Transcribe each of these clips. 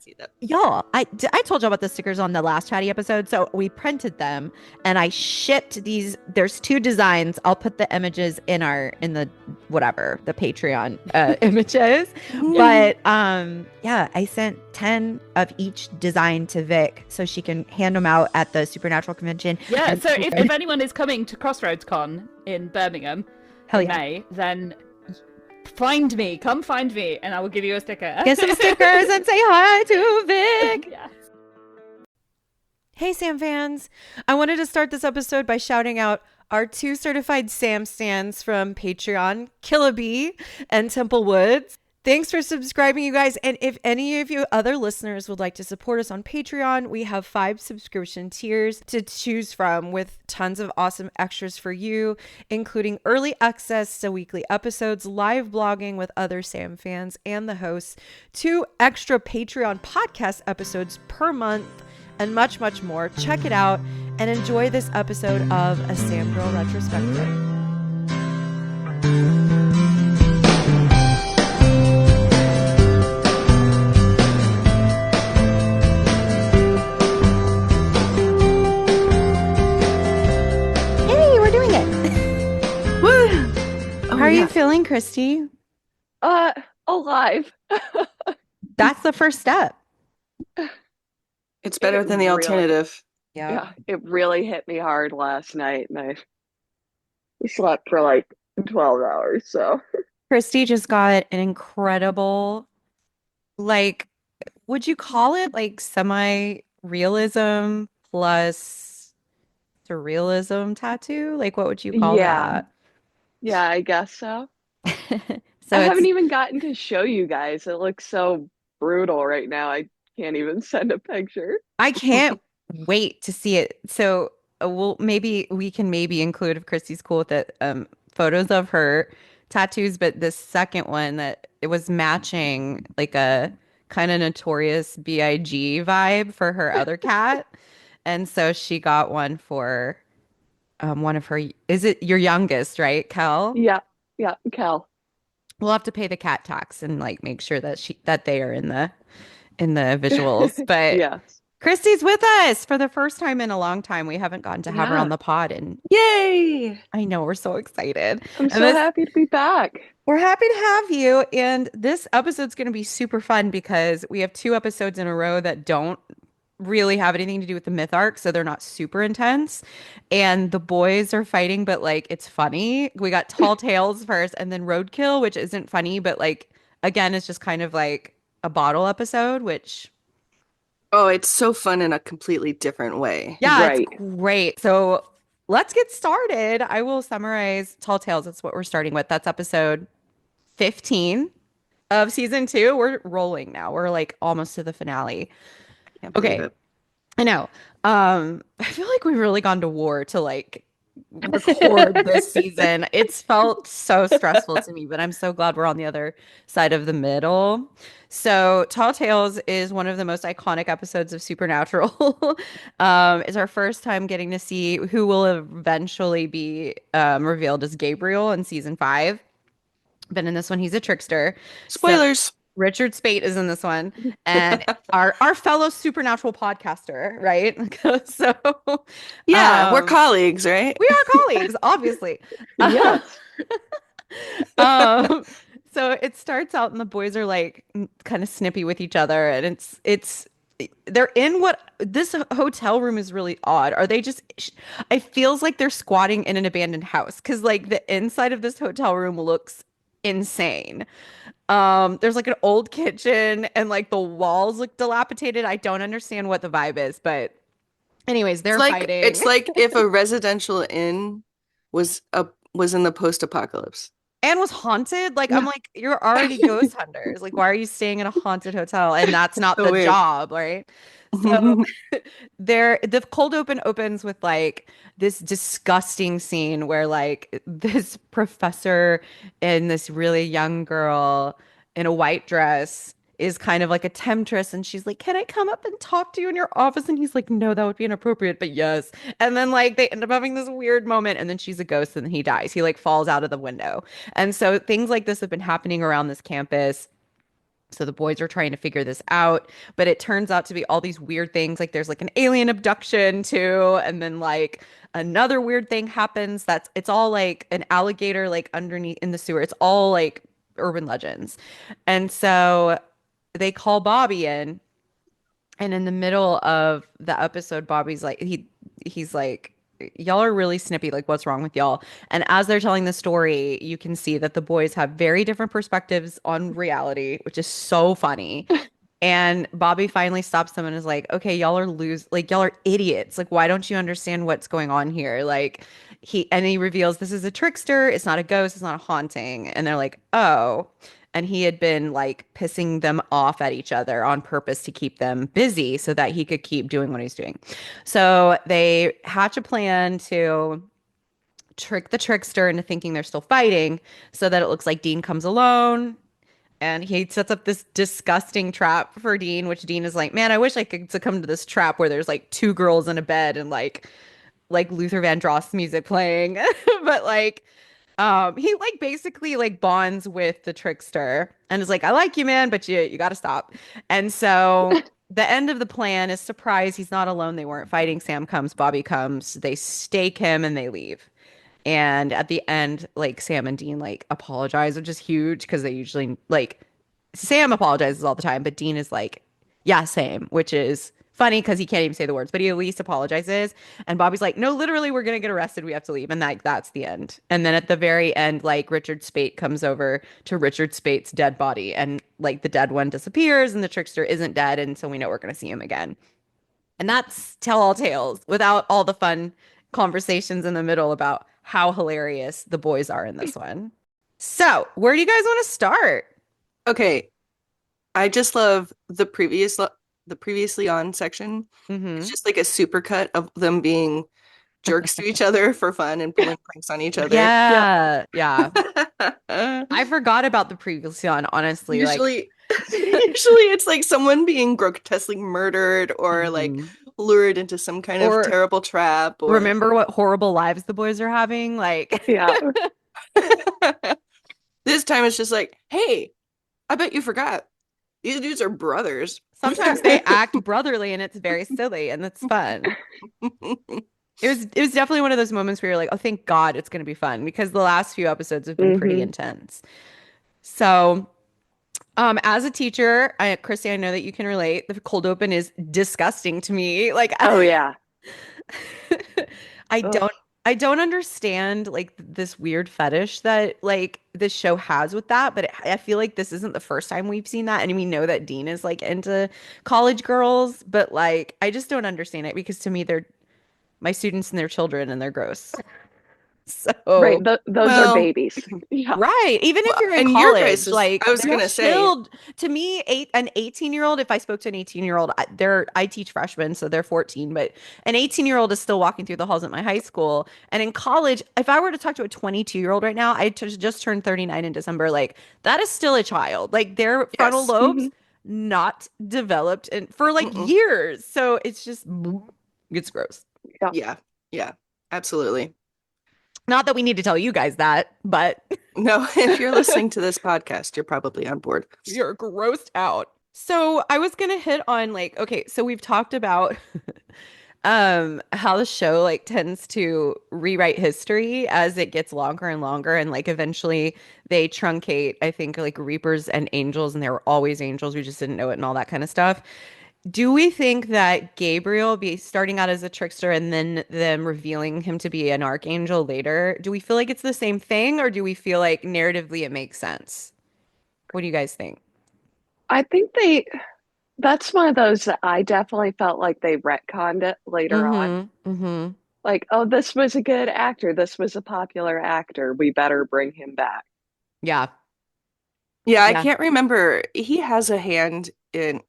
See that. Y'all, I told y'all about the stickers on the last chatty episode. So we printed them and I shipped these. There's two designs. I'll put the images in the whatever, the Patreon images. But yeah, I sent 10 of each design to Vic so she can hand them out at the Supernatural convention. Yeah, And so if anyone is coming to Crossroads Con in Birmingham hell in yeah. May, then find me, come find me, and I will give you a sticker. Get some stickers and say hi to Vic. Yes. Hey, Sam fans. I wanted to start this episode by shouting out our two certified Sam stands from Patreon, Killabee and Temple Woods. Thanks for subscribing, you guys. And if any of you other listeners would like to support us on Patreon, we have 5 subscription tiers to choose from with tons of awesome extras for you, including early access to weekly episodes, live blogging with other Sam fans and the hosts, 2 extra Patreon podcast episodes per month, and much, much more. Check it out and enjoy this episode of A Sam Girl Retrospective. How are you feeling, Christy? Alive. That's the first step. It's better than the alternative. Yeah, it really hit me hard last night, and I slept for like 12 hours. So Christy just got an incredible, like, would you call it like semi-realism plus surrealism tattoo? Like, what would you call that? Yeah, I guess so. So I haven't even gotten to show you guys. It looks so brutal right now. I can't even send a picture. I can't wait to see it. So we can include, if Christy's cool with it, photos of her tattoos, but the second one that it was matching like a kind of Notorious B.I.G. vibe for her other cat. And so she got one for one of her, is it your youngest, right, Kel? Yeah, Cal. We'll have to pay the cat tax and like make sure that they are in the visuals. But Yes. Christy's with us for the first time in a long time. We haven't gotten to have her on the pod, and yay! I know we're so excited. I'm so happy to be back. We're happy to have you. And this episode's going to be super fun because we have 2 episodes in a row that don't really have anything to do with the myth arc, so they're not super intense. And the boys are fighting, but like it's funny. We got Tall Tales first, and then Roadkill, which isn't funny, but like again, it's just kind of like a bottle episode, which it's so fun in a completely different way. yeah, Right. it's great. So let's get started. I will summarize Tall Tales. That's what we're starting with. That's episode 15 of season 2. We're rolling now. We're like almost to the finale. Can't believe Okay. it. I know. I feel like we've really gone to war to like record this season. It's felt so stressful to me, but I'm so glad we're on the other side of the middle. So, Tall Tales is one of the most iconic episodes of Supernatural. It's our first time getting to see who will eventually be revealed as Gabriel in season 5. But in this one, he's a trickster. Spoilers. So, Richard Speight is in this one, and our fellow Supernatural podcaster, right? So yeah, we're colleagues, right? We are colleagues, obviously. Yes. So it starts out, and the boys are like kind of snippy with each other, and it's they're in what this hotel room is really odd. Are they just? It feels like they're squatting in an abandoned house because like the inside of this hotel room looks insane. There's like an old kitchen and like the walls look dilapidated. I don't understand what the vibe is, but anyways, they're fighting. It's like if a residential inn was in the post-apocalypse. And was haunted. Like, I'm like, you're already ghost hunters. Like, why are you staying in a haunted hotel? And that's not So the weird. job, right? So the cold open opens with like this disgusting scene where like this professor and this really young girl in a white dress is kind of like a temptress, and she's like, "Can I come up and talk to you in your office?" And he's like, "No, that would be inappropriate, but yes." And then like they end up having this weird moment, and then she's a ghost, and then he dies. He like falls out of the window. And so things like this have been happening around this campus. So the boys are trying to figure this out, but it turns out to be all these weird things. Like there's like an alien abduction too, and then like another weird thing happens. That's it's all like an alligator like underneath in the sewer. It's all like urban legends. And so they call Bobby in, and in the middle of the episode, Bobby's like he's like, y'all are really snippy. Like, what's wrong with y'all? And as they're telling the story, you can see that the boys have very different perspectives on reality, which is so funny. And Bobby finally stops them and is like, okay, y'all are idiots. Like, why don't you understand what's going on here? Like, he reveals this is a trickster. It's not a ghost. It's not a haunting. And they're like, oh. And he had been like pissing them off at each other on purpose to keep them busy so that he could keep doing what he's doing. So they hatch a plan to trick the trickster into thinking they're still fighting so that it looks like Dean comes alone, and he sets up this disgusting trap for Dean, which Dean is like, man, I wish I could succumb to this trap where there's like two girls in a bed and like Luther Vandross music playing. But like he like basically like bonds with the trickster and is like, I like you, man, but you gotta stop. And so the end of the plan is surprise, he's not alone. They weren't fighting. Sam comes, Bobby comes, they stake him and they leave. And at the end, like Sam and Dean like apologize, which is huge because they usually like Sam apologizes all the time, but Dean is like, yeah, same, which is funny because he can't even say the words, but he at least apologizes. And Bobby's like, no, literally, we're gonna get arrested. We have to leave. And like that's the end. And then at the very end, like Richard Speight comes over to Richard Speight's dead body, and like the dead one disappears, and the trickster isn't dead, and so we know we're gonna see him again. And that's tell all tales without all the fun conversations in the middle about how hilarious the boys are in this one. So, where do you guys want to start? Okay, I just love the previously on section. It's Mm-hmm. just like a supercut of them being jerks to each other for fun and pulling pranks on each other. Yep. Yeah, yeah. I forgot about the previous one, honestly. Like, Usually, usually it's like someone being grotesquely murdered or like mhm. lured into some kind of Or terrible trap or remember what horrible lives the boys are having? Like, Yeah. this time it's just like, hey, I bet you forgot. These dudes are brothers. sometimes they act brotherly and it's very silly and it's fun. It was definitely one of those moments where you're like, oh, thank God it's going to be fun because the last few episodes have been pretty Hmm. intense. So, as a teacher, Christy, I know that you can relate. The cold open is disgusting to me. Like, Oh yeah. I Ugh. I don't understand like this weird fetish that like this show has with that, but I feel like this isn't the first time we've seen that, and we know that Dean is like into college girls, but like I just don't understand it because to me they're my students and their children and they're gross. Right. So Those are Well, babies. Yeah. right. Even if you're in and your college, guys's, like I was they're gonna say, chilled. To me, an 18-year-old, if I spoke to an 18-year-old, I teach freshmen, so they're 14, but an 18-year-old is still walking through the halls at my high school. And in college, if I were to talk to a 22-year-old right now, just turned 39 in December, like that is still a child. Like their frontal yes. lobes Hmm. not developed and for like Mm-mm. years. So it's just it's gross. Yeah. Yeah, yeah, absolutely. Not that we need to tell you guys that, but No, if you're listening to this podcast, you're probably on board. you're grossed out. So I was gonna hit on like, okay, so we've talked about how the show like tends to rewrite history as it gets longer and longer, and like eventually they truncate, I think, like reapers and angels, and they were always angels, we just didn't know it and all that kind of stuff. Do we think that Gabriel be starting out as a trickster and then them revealing him to be an archangel later? Do we feel like it's the same thing, or do we feel like narratively it makes sense? What do you guys think? I think that's one of those that I definitely felt like they retconned it later on. Mm-hmm. Mm-hmm. Like, oh, this was a good actor. This was a popular actor. We better bring him back. Yeah. Yeah, I Yeah. can't remember. He has a hand in.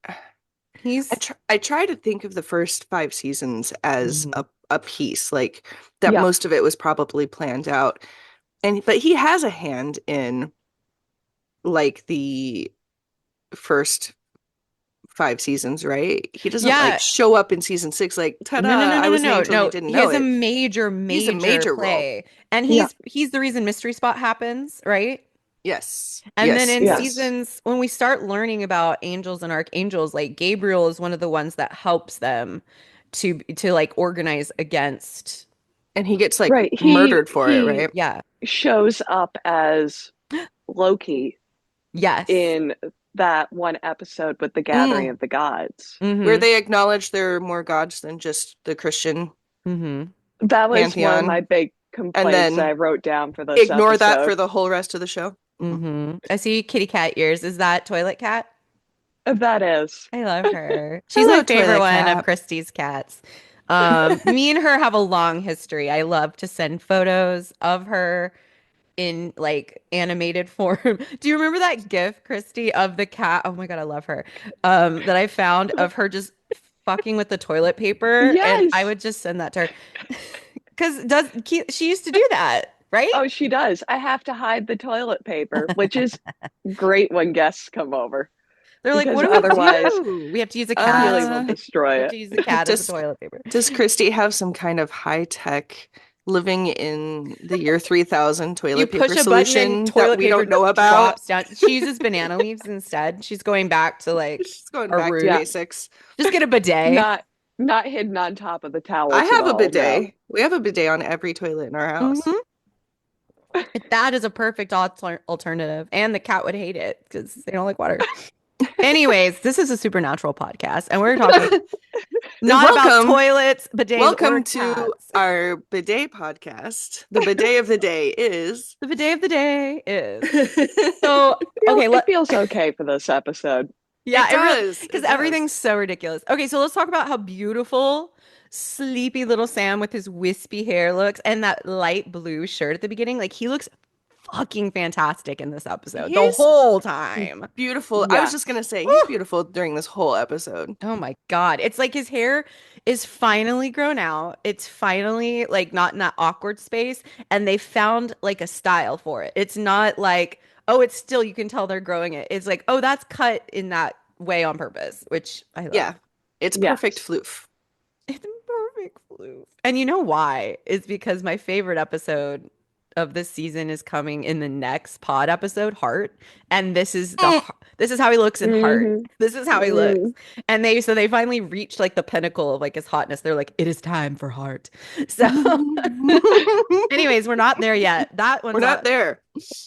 He's I try to think of the first 5 seasons as mhm. a piece, like that. Yeah. Most of it was probably planned out, and but he has a hand in like the first 5 seasons, right? He doesn't like Yeah. show up in season 6 like, No, no, ta-da, no, I no, no, was an no, angel and you no. didn't He know has a it. major, He's a major major role. play. And Yeah. he's the reason Mystery Spot happens, right? Yes. And then Yes. in Yes. seasons, when we start learning about angels and archangels, like Gabriel is one of the ones that helps them to like organize against. And he gets like Right. murdered for it, He right? Yeah. shows up as Loki Yes. in that one episode with the Gathering Mm. of the Gods. Where Mm-hmm. they acknowledge there are more gods than just the Christian Mm-hmm. That was one of pantheon, my big and complaints I then wrote down for this ignore that episode. for the whole rest of the show. Mhm. Mm-hmm. I see kitty cat ears. Is that toilet cat? That is. I love her. She's my Hello, favorite toilet one of cat. Christie's cats. Me and her have a long history. I love to send photos of her in like animated form. Do you remember that GIF, Christy, of the cat? Oh my God, I love her. That I found of her just fucking with the toilet paper, and I Yes. would just send that to her because she used to do that, right? Oh, she does. I have to hide the toilet paper, which is great when guests come over They're like, what because do we otherwise do? We have to use a cat. Keely will Uh, We destroy have it. to use the cat as a does toilet paper. does Christy have some kind of high tech living in the year 3000 You toilet paper push a button and solution that toilet we paper don't know just about? drops down. She uses banana leaves instead. She's going back to like She's going a back to root. Yeah, basics. Just get a bidet. not not hidden on top of the I towels at have a all. No. bidet. We have a bidet on every toilet in our house. Hmm. That is a perfect alternative. And the cat would hate it because they don't like water. Anyways, this is a supernatural podcast, and we're talking not about Welcome. toilets, bidets, or Welcome to cats. our bidet podcast. The bidet of the day is The bidet of the day is so okay. It feels okay for this episode. Yeah, It it really does. because It does. everything's so ridiculous. Okay, so let's talk about how beautiful sleepy little Sam with his wispy hair looks and that light blue shirt at the beginning. Like he looks fucking fantastic in this episode the He's whole time. beautiful. I was just Yes. gonna say he's Woo! beautiful during this whole episode. Oh my God. It's like his hair is finally grown out. It's finally like not in that awkward space, and they found like a style for it. It's not like, oh, it's still you can tell they're growing it. It's like, oh, that's cut in that way on purpose, which I Yeah, love. it's perfect Yes. floof. It's a perfect floof. And you know why? It's because my favorite episode of this season is coming in the next pod episode, Heart. And Mm. this is how he looks in Heart. Hmm. This is how he looks. Mm. And they finally reached like the pinnacle of like his hotness. They're like, it is time for Heart. So anyways, we're not there yet. We're not there.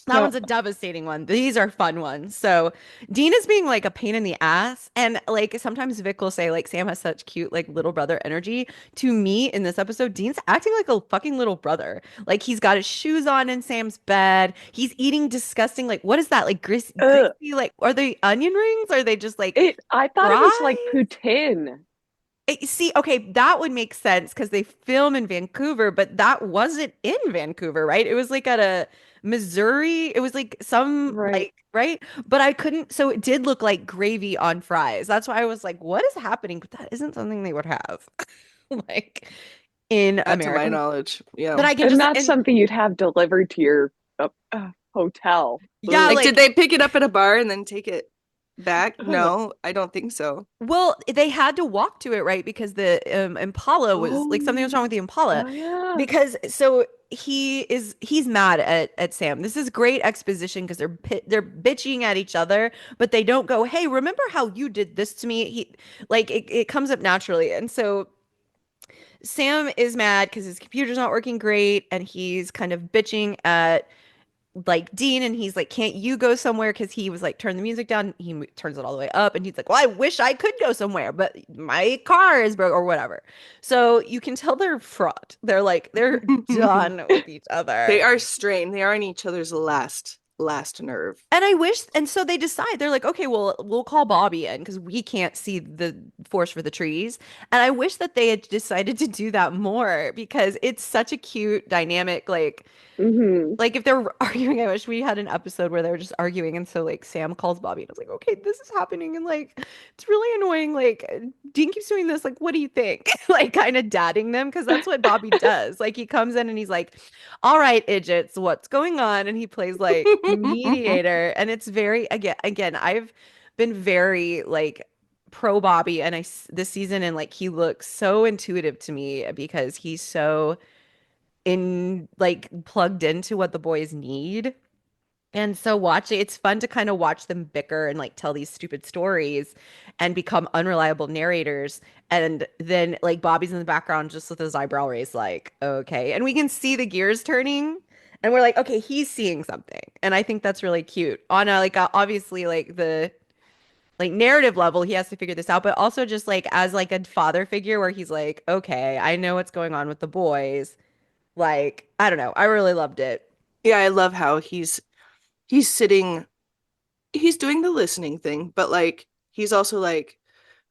That No. one's a devastating one. These are fun ones. So Dean is being like a pain in the ass. And like sometimes Vic will say, like, Sam has such cute, like little brother energy. To me, in this episode, Dean's acting like a fucking little brother. Like he's got his shoes on in Sam's bed. He's eating disgusting, like, what is that? Like Ugh. greasy, like, are they onion rings? Are they just like I thought it was like fries? poutine. See, okay, that would make sense because they film in Vancouver, but that wasn't in Vancouver, right? It was like at a Missouri. It was like some Right. like right, but I couldn't. So it did look like gravy on fries. That's why I was like, "What is happening?" But that isn't something they would have like in Not to my America. knowledge. But Yeah. I can And just not and something you'd have delivered to your hotel. yeah, Ugh. Like, did like they pick it up at a bar and then take it back? Ugh. No, I don't think so. well, they had to walk to it, right? Because the Impala was like something was Oh, wrong with the Impala. oh yeah. Because so he's mad at Sam. This is great exposition because they're bitching at each other, but they don't go, "Hey, remember how you did this to me?" He like it comes up naturally. And so Sam is mad because his computer's not working great and he's kind of bitching at like Dean and he's like, can't you go somewhere? Because he was like, turn the music down. Turns it all the way up and he's like, well, I wish I could go somewhere, but my car is broke or whatever. So you can tell they're fraught. They're like, they're done with each They other. are strained. They are on each other's last nerve. And I wish, and so they decide, they're like, okay, well, we'll call Bobby in because we can't see the forest for the trees. And I wish that they had decided to do that more because it's such a cute dynamic, Hmm. like if they're arguing, I wish we had an episode where they were just arguing, and so like Sam calls Bobby, and I was like, okay, this is happening, and like it's really annoying. Like Dean keeps doing this. Like, what do you think? Like, kind of dadding them because that's what Bobby does. Like he comes in and he's like, all right, idiots, what's going on? And he plays like mediator, and it's very again. I've been very like pro Bobby, and this season, and like he looks so intuitive to me because he's so in like plugged into what the boys need And so watching, it's fun to kind of watch them bicker and like tell these stupid stories and become unreliable narrators. And then like Bobby's in the background just with his eyebrow raised, like, okay. And we can see the gears turning and we're like, okay, he's seeing something. And I think that's really cute. On a like obviously like the like narrative level, he has to figure this out, but also just like as like a father figure where he's like, okay, I know what's going on with the boys. Like, I don't know. I really loved it. Yeah, I love how he's sitting, he's doing the listening thing, but like he's also like,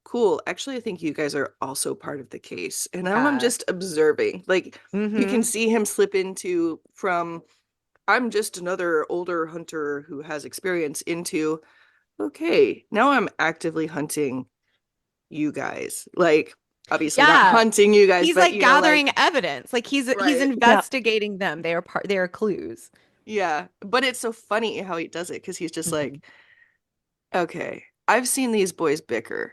cool, actually I think you guys are also part of the case. And now I'm Yeah. just observing. Like you can Mm-hmm. see him slip into from I'm just another older hunter who has experience into, okay, now I'm actively hunting you guys. Like, obviously not Yeah. hunting you guys, He's but like you know, gathering like, evidence. Like he's right. Yeah. investigating them. They are clues. Yeah. But it's so funny how he does it because he's just Mhm. like, okay, I've seen these boys bicker.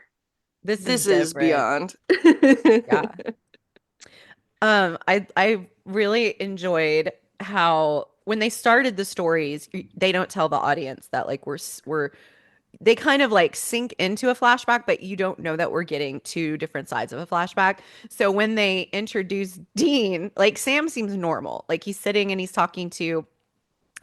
This is This is different. beyond. Yeah. I really enjoyed how when they started the stories, they don't tell the audience that like we're they kind of like sink into a flashback, but you don't know that we're getting two different sides of a flashback. So when they introduce Dean, like Sam seems normal. Like he's sitting and he's talking to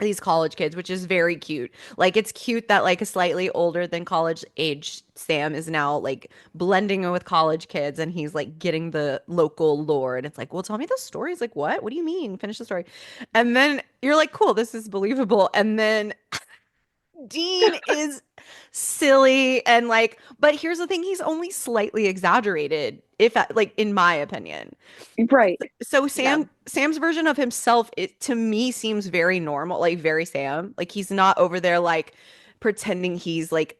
these college kids, which is very cute. Like it's cute that like a slightly older than college age Sam is now like blending in with college kids and he's like getting the local lore. And it's like, well, tell me the story. He's like, what? What do you mean? Finish the story. And then you're like, cool, this is believable. And then Dean is silly and like, but here's the thing, he's only slightly exaggerated, if like in my opinion. Right. So Yeah. Sam's version of himself, it to me seems very normal, like very Sam. Like he's not over there like pretending he's like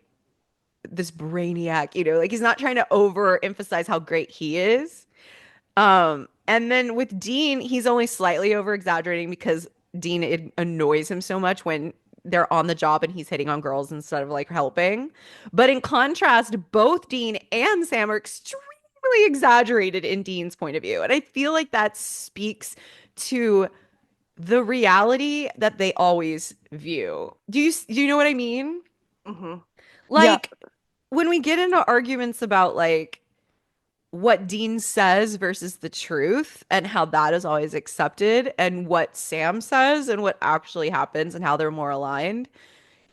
this brainiac, you know, like he's not trying to overemphasize how great he is. And then with Dean, he's only slightly over exaggerating because Dean it annoys him so much when they're on the job and he's hitting on girls instead of like helping. But in contrast, both Dean and Sam are extremely exaggerated in Dean's point of view. And I feel like that speaks to the reality that they always view. Do you know what I mean? Hmm. Yeah. Like when we get into arguments about like what Dean says versus the truth and how that is always accepted and what Sam says and what actually happens and how they're more aligned.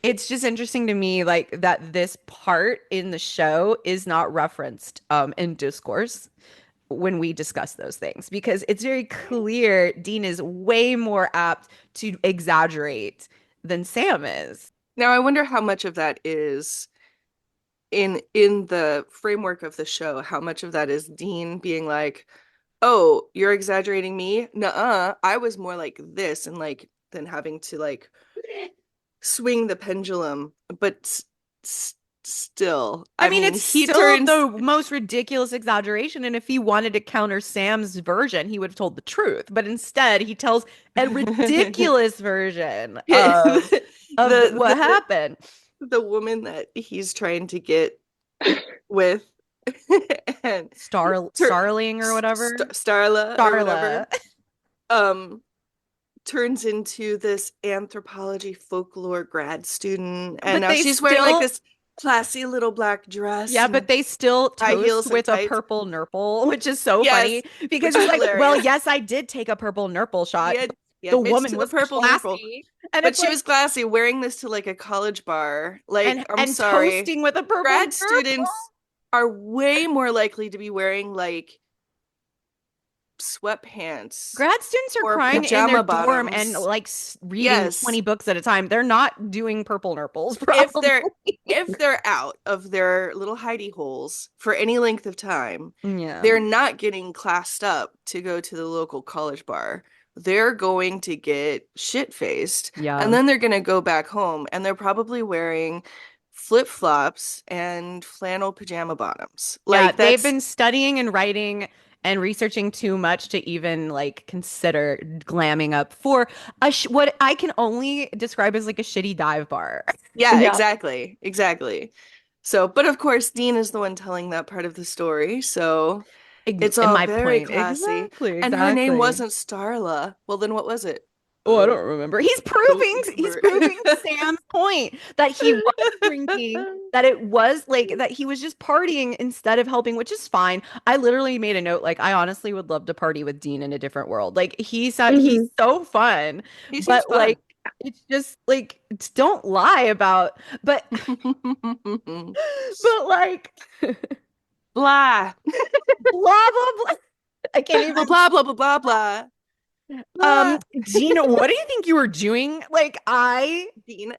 It's just interesting to me like that this part in the show is not referenced in discourse when we discuss those things because it's very clear Dean is way more apt to exaggerate than Sam is. Now I wonder how much of that is in the framework of the show, how much of that is Dean being like, "Oh, you're exaggerating me? Nuh-uh, I was more like this," and like then having to like swing the pendulum, but still, I I mean, mean, it's he still turns the most ridiculous exaggeration. And if he wanted to counter Sam's version, he would have told the truth. But instead, he tells a the ridiculous version of what the happened. the woman that he's trying to get with and Starling or whatever. Starla or whatever Starla. um turns into this anthropology folklore grad student, and But now they she's wearing like still, this classy little black dress yeah, but and they still high toast heels and with a tights. purple nurple, which is so Yes, funny because which is he's like, well, hilarious. yes, I did take a purple nurple shot, but He the admits woman to the was purple nipple, classy. And but it's she like, was classy wearing this to like a college bar. Like, I'm and sorry, toasting with a purple grad nurple. students are way more likely to be wearing like sweatpants Grad students are or crying in their pajama dorm and bottoms. like reading Yes, 20 books at a time. They're not doing purple nurples, if probably. they're out of their little hidey holes for any length of time, Yeah. they're not getting classed up to go to the local college bar. They're going to get shit faced, and Yeah. then they're going to go back home and they're probably wearing flip-flops and flannel pajama bottoms. Yeah, Like they've that's been studying and writing and researching too much to even like consider glamming up for what I can only describe as like a shitty dive bar. yeah, Yeah. exactly. Exactly. So, but of course, Dean is the one telling that part of the story, so it's In all my very point. classy. Exactly, And her name exactly. wasn't Starla. Well, then what was it? Oh, I don't remember. Don't He's remember. proving Sam's point that he was drinking, that it was like that he was just partying instead of helping, which is fine. I literally made a note like I honestly would love to party with Dean in a different world. Like he's Hmm. so fun, He seems but like fun. it's just like don't lie about but like Blah. blah blah blah. I can't Blah even. blah blah blah blah blah. Blah. Gina, what do you think you were doing? Like I Dean.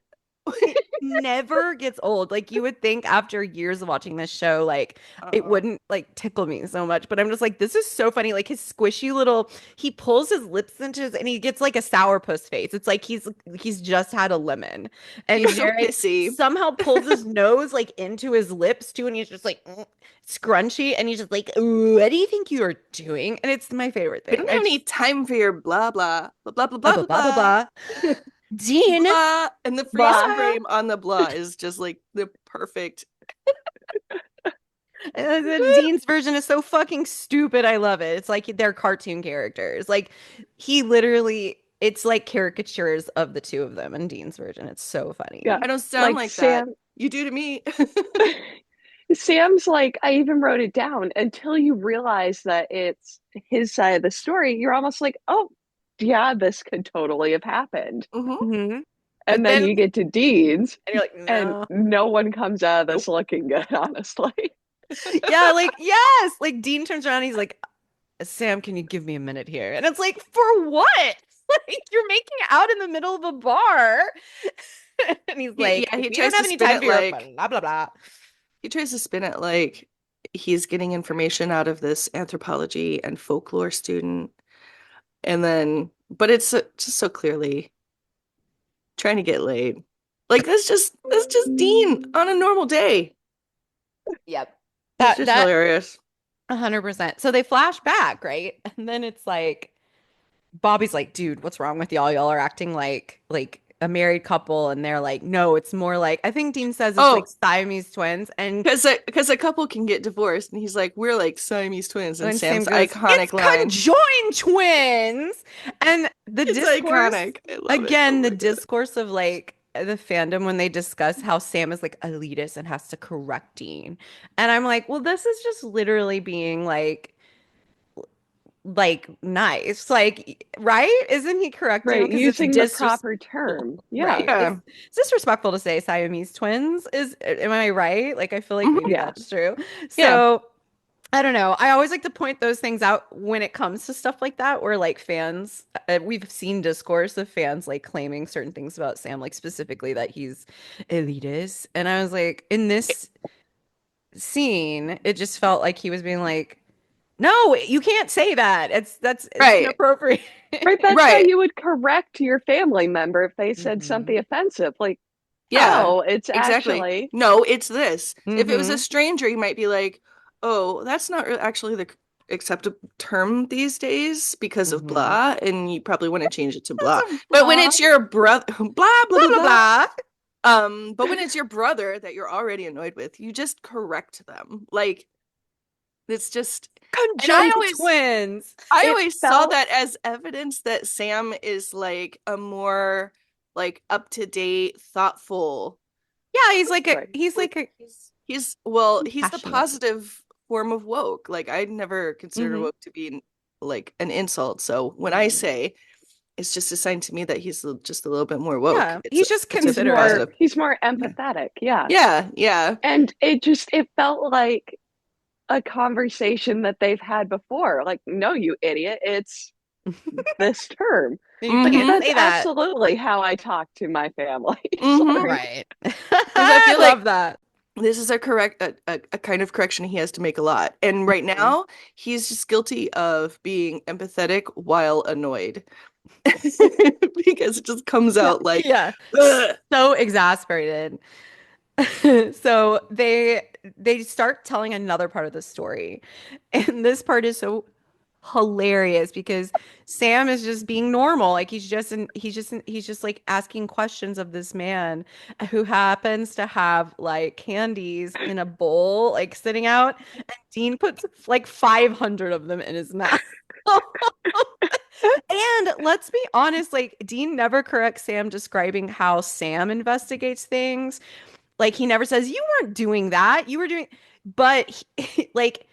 it never gets old. Like you would think after years of watching this show, like it Uh-uh. wouldn't like tickle me so much. But I'm just like, this is so funny. Like his squishy little, he pulls his lips into his, and he gets like a sourpuss face. It's like he's just had a lemon. And He's so Jared pissy. somehow pulls his nose like into his lips too, and he's just like scrunchy, and he's just like, what do you think you are doing? And it's my favorite We thing. don't I have any just time for your blah blah blah blah blah blah blah blah blah blah blah blah. blah. Dean, Blah. And the freeze Blah. blah. frame on the blah is just like the perfect. Dean's version is so fucking stupid. I love it. It's like they're cartoon characters. Like he literally, it's like caricatures of the two of them in Dean's version. It's so Yeah. funny. I don't sound Like like that. Sam, You do to me. Sam's like, I even wrote it down until you realize that it's his side of the story. You're almost like, oh, yeah, this could totally have happened. Hmm. Hmm. And But then then, you get to Dean's, and you're like, and no. no one comes out of this Nope. looking good, honestly. Yeah, like, yes. Like Dean turns around and he's like, Sam, can you give me a minute here? And it's like, for what? Like, you're making out in the middle of a bar. And he's like, Yeah, he we don't tries have to any spin time it for your like blah, blah, blah. he tries to spin it like he's getting information out of this anthropology and folklore student, and then, but it's just so clearly trying to get laid. Like that's just Dean on a normal day. Yep. It's That just that hilarious. 100%. So they flash back, right? And then it's like Bobby's like, dude, what's wrong with y'all? Y'all are acting like a married couple, and they're like, no, it's more like I think Dean says it's like Oh, Siamese twins, and because a couple can get divorced, and he's like, we're like Siamese twins, and when Sam Sam's goes, it's iconic line. conjoined twins, and the It's discourse iconic. I love it. Oh again, the my God. discourse of like the fandom when they discuss how Sam is like elitist and has to correct Dean, and I'm like, well, this is just literally being like nice, like right, isn't he correcting him Right. because it's Using the disrespectful, proper term. Yeah. right, Yeah. it's disrespectful to say Siamese twins, is am I right? Like I feel like Hmm. maybe Yeah. that's true. Yeah. So I don't know, I always like to point those things out when it comes to stuff like that where like fans, we've seen discourse of fans like claiming certain things about Sam, like specifically that he's elitist, and I was like in this scene it just felt like he was being like, no, you can't say that. It's Right. inappropriate. Right. That's how Right. you would correct your family member if they said something Hmm. offensive. Like, Yeah. no, it's Exactly. actually, No, it's this. If it was a Hmm. stranger, you might be like, "Oh, that's not actually the acceptable term these days because of Hmm. blah," and you probably want to change it to That's blah. a But when blah, it's your brother, blah blah blah, blah blah, blah. blah. But when it's your brother that you're already annoyed with, you just correct them. Like it's just, and I Conjoined always twins. I it always saw felt that as evidence that Sam is like a more like up to date, thoughtful. Yeah, he's like a right. he's like a He's the passionate. positive form of woke. Like I'd never consider Hmm. woke to be like an insult. So when I Hmm. say it's just a sign to me that he's just a little bit more woke, Yeah, he's just it's a considerate. positive. He's more Yeah. empathetic. Yeah. Yeah, yeah. And it felt like a conversation that they've had before. Like, no, you idiot, it's this term. You Like, can't Mm-hmm. that's say that. absolutely how I talk to my family. Mm-hmm. Sorry. Right. Because I I feel love like that. this is a kind of correction he has to make a lot. And right Mhm. now, he's just guilty of being empathetic while annoyed. Because it just comes Yeah. out like, Yeah. ugh. So exasperated. So they start telling another part of the story. And this part is so hilarious because Sam is just being normal. Like he's just like asking questions of this man who happens to have like candies in a bowl, like sitting out, and Dean puts like 500 of them in his mouth. And let's be honest, like Dean never corrects Sam describing how Sam investigates things. Like he never says you weren't doing that. You were doing, but like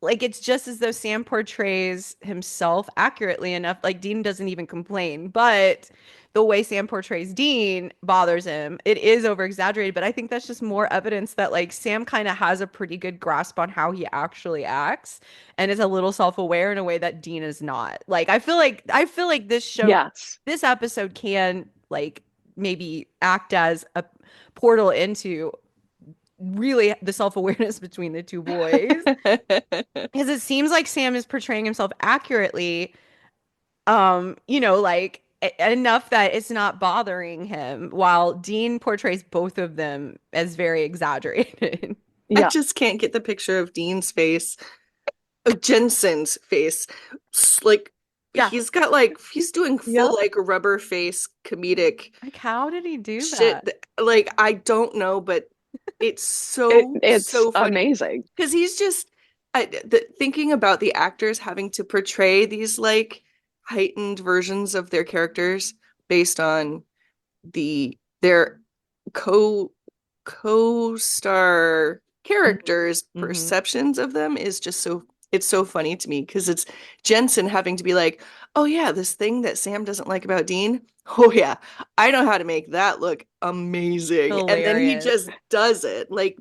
it's just as though Sam portrays himself accurately enough. Like Dean doesn't even complain, but the way Sam portrays Dean bothers him. It is over exaggerated, but I think that's just more evidence that like Sam kind of has a pretty good grasp on how he actually acts and is a little self-aware in a way that Dean is not. Like I feel like Yes. this episode can like maybe act as a portal into really the self-awareness between the two boys because it seems like Sam is portraying himself accurately like enough that it's not bothering him while Dean portrays both of them as very exaggerated. I Yeah. just can't get the picture of Dean's face, of Jensen's face. Like Yeah. he's doing full Yep. like rubber face comedic Like how did he do shit. that? Like I don't know, but it's It's so funny amazing. because he's just thinking about the actors having to portray these like heightened versions of their characters based on their co co-star characters' Mm-hmm. perceptions of them is just it's so funny to me because it's Jensen having to be like, oh yeah, this thing that Sam doesn't like about Dean. Oh yeah, I know how to make that look amazing. And then he Hilarious. just does it. Like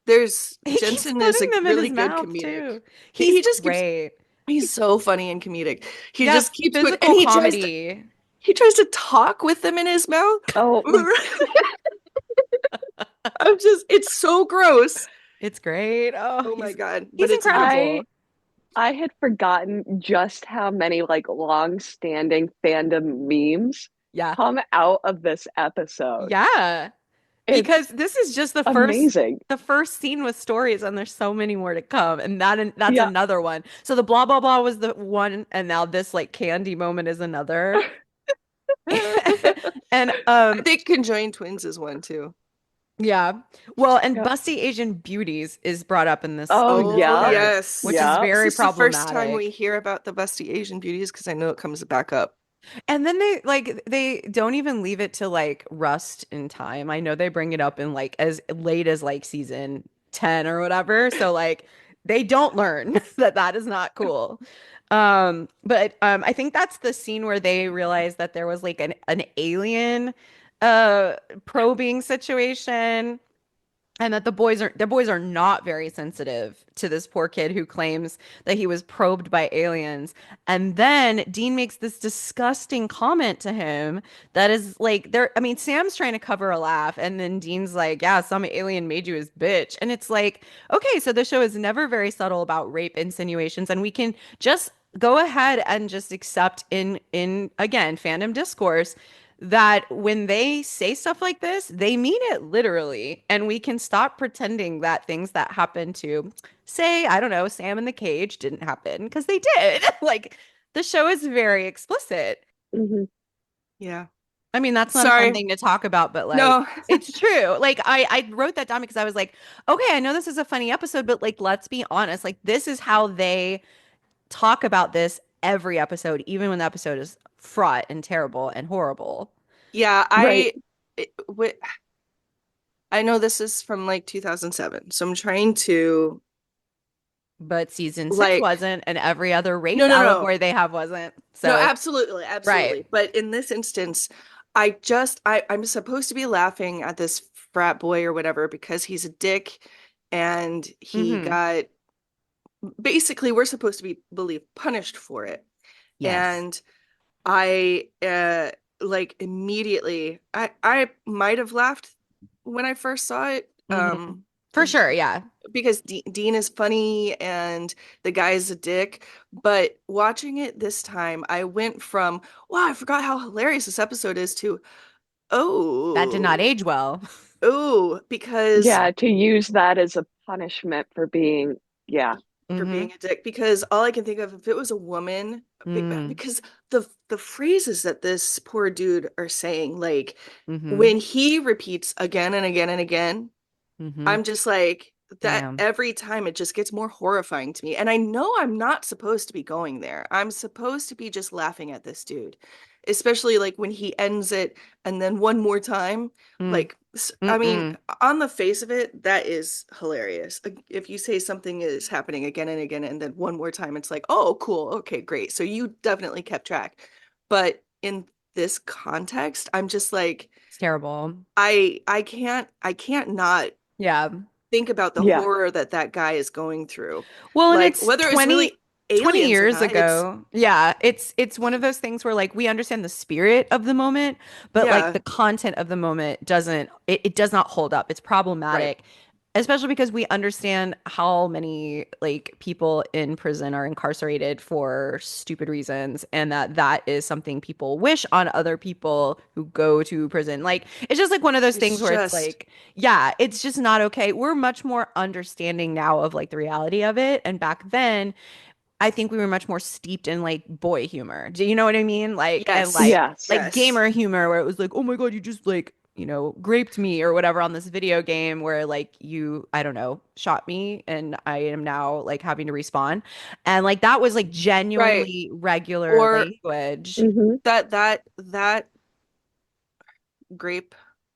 there's He keeps Jensen is putting a them in really his good mouth comedic. too. He's He just keeps great. he's so funny and comedic. He Yeah, just keeps putting and physical comedy. he tries to talk with them in his mouth. Oh, I'm just it's so gross. It's great. Oh, Oh my God, he's but it's incredible. I I had forgotten just how many like long-standing fandom memes Yeah. come out of this episode. Yeah. It's Because this is just amazing. the first scene with stories and there's so many more to come and that's Yeah. another one. So the blah blah blah was the one and now this like candy moment is another. And I think conjoined twins is one too. yeah. Well, and Yep. busty Asian beauties is brought up Oh, in this Oh yeah. part, which is yes. Yeah. Is very this the first time we problematic. hear about the busty Asian beauties? Because I know it comes back up. And then they don't even leave it to like rust in time. I know they bring it up in like as late as like season 10 or whatever. So like they don't learn that that is not cool. But I think that's the scene where they realized that there was like an alien uh probing situation and that the boys are not very sensitive to this poor kid who claims that he was probed by aliens. And then Dean makes this disgusting comment to him that is like there I mean Sam's trying to cover a laugh and then Dean's like, yeah, some alien made you his bitch. And it's like, okay, so the show is never very subtle about rape insinuations and we can just go ahead and just accept in again fandom discourse that when they say stuff like this, they mean it literally. And we can stop pretending that things that happen to, say, I don't know, Sam in the cage didn't happen because they did. Like the show is very explicit. Hmm. Yeah. I mean, that's not a fun Sorry. thing to talk about, but like No. it's true. Like I wrote that down because I was like, okay, I know this is a funny episode, but like let's be honest. Like this is how they talk about this every episode, even when the episode is fraught and terrible and horrible. Yeah, Right. I know this is from like 2007, so I'm trying to But season six like wasn't, and every other rape no, no, no. allegory they have wasn't. No, So, absolutely, right. absolutely. But in this instance, I'm supposed to be laughing at this frat boy or whatever because he's a dick and he Mm-hmm. got basically we're supposed to be believe punished for it. Yes. And I like immediately I might have laughed when I first saw it. Mm-hmm. For sure. Yeah. Because Dean is funny and the guy's a dick. But watching it this time, I went from, wow, I forgot how hilarious this episode is to, That did not oh, age well. oh, because Yeah, to use that as a punishment for being, yeah. for Mm-hmm. being a dick, because all I can think of if it was a woman, Mm. because the phrases that this poor dude are saying, like Mm-hmm. when he repeats again and again and again, Mm-hmm. I'm just like, that Damn. every time it just gets more horrifying to me. And I know I'm not supposed to be going there. I'm supposed to be just laughing at this dude, especially like when he ends it and then one more time. Mm. Like, I mean, Mm-mm. on the face of it, that is hilarious. Like, if you say something is happening again and again, and then one more time, it's like, oh, cool. Okay, great. So you definitely kept track. But in this context, I'm just like, It's terrible. I can't not Yeah. think about the Yeah. horror that that guy is going through. Well, and Like it's whether it's 20 really 20 aliens or years not, it's ago. Yeah, it's one of those things where like we understand the spirit of the moment, but like yeah, the content of the moment doesn't it does not hold up. It's right. problematic, especially because we understand how many like people in prison are incarcerated for stupid reasons and that is something people wish on other people who go to prison. Like it's just like one of those It's things where it's just like, yeah, it's just not okay. We're much more understanding now of like the reality of it, and back then I think we were much more steeped in like boy humor. Do you know what I mean? Like and yes, Yes. like yes. gamer humor where it was like, "Oh my God, you just like, graped me or whatever on this video game where like you, I don't know, shot me and I am now like having to respawn." And like that was like Right. genuinely regular Or language. Hmm. that grape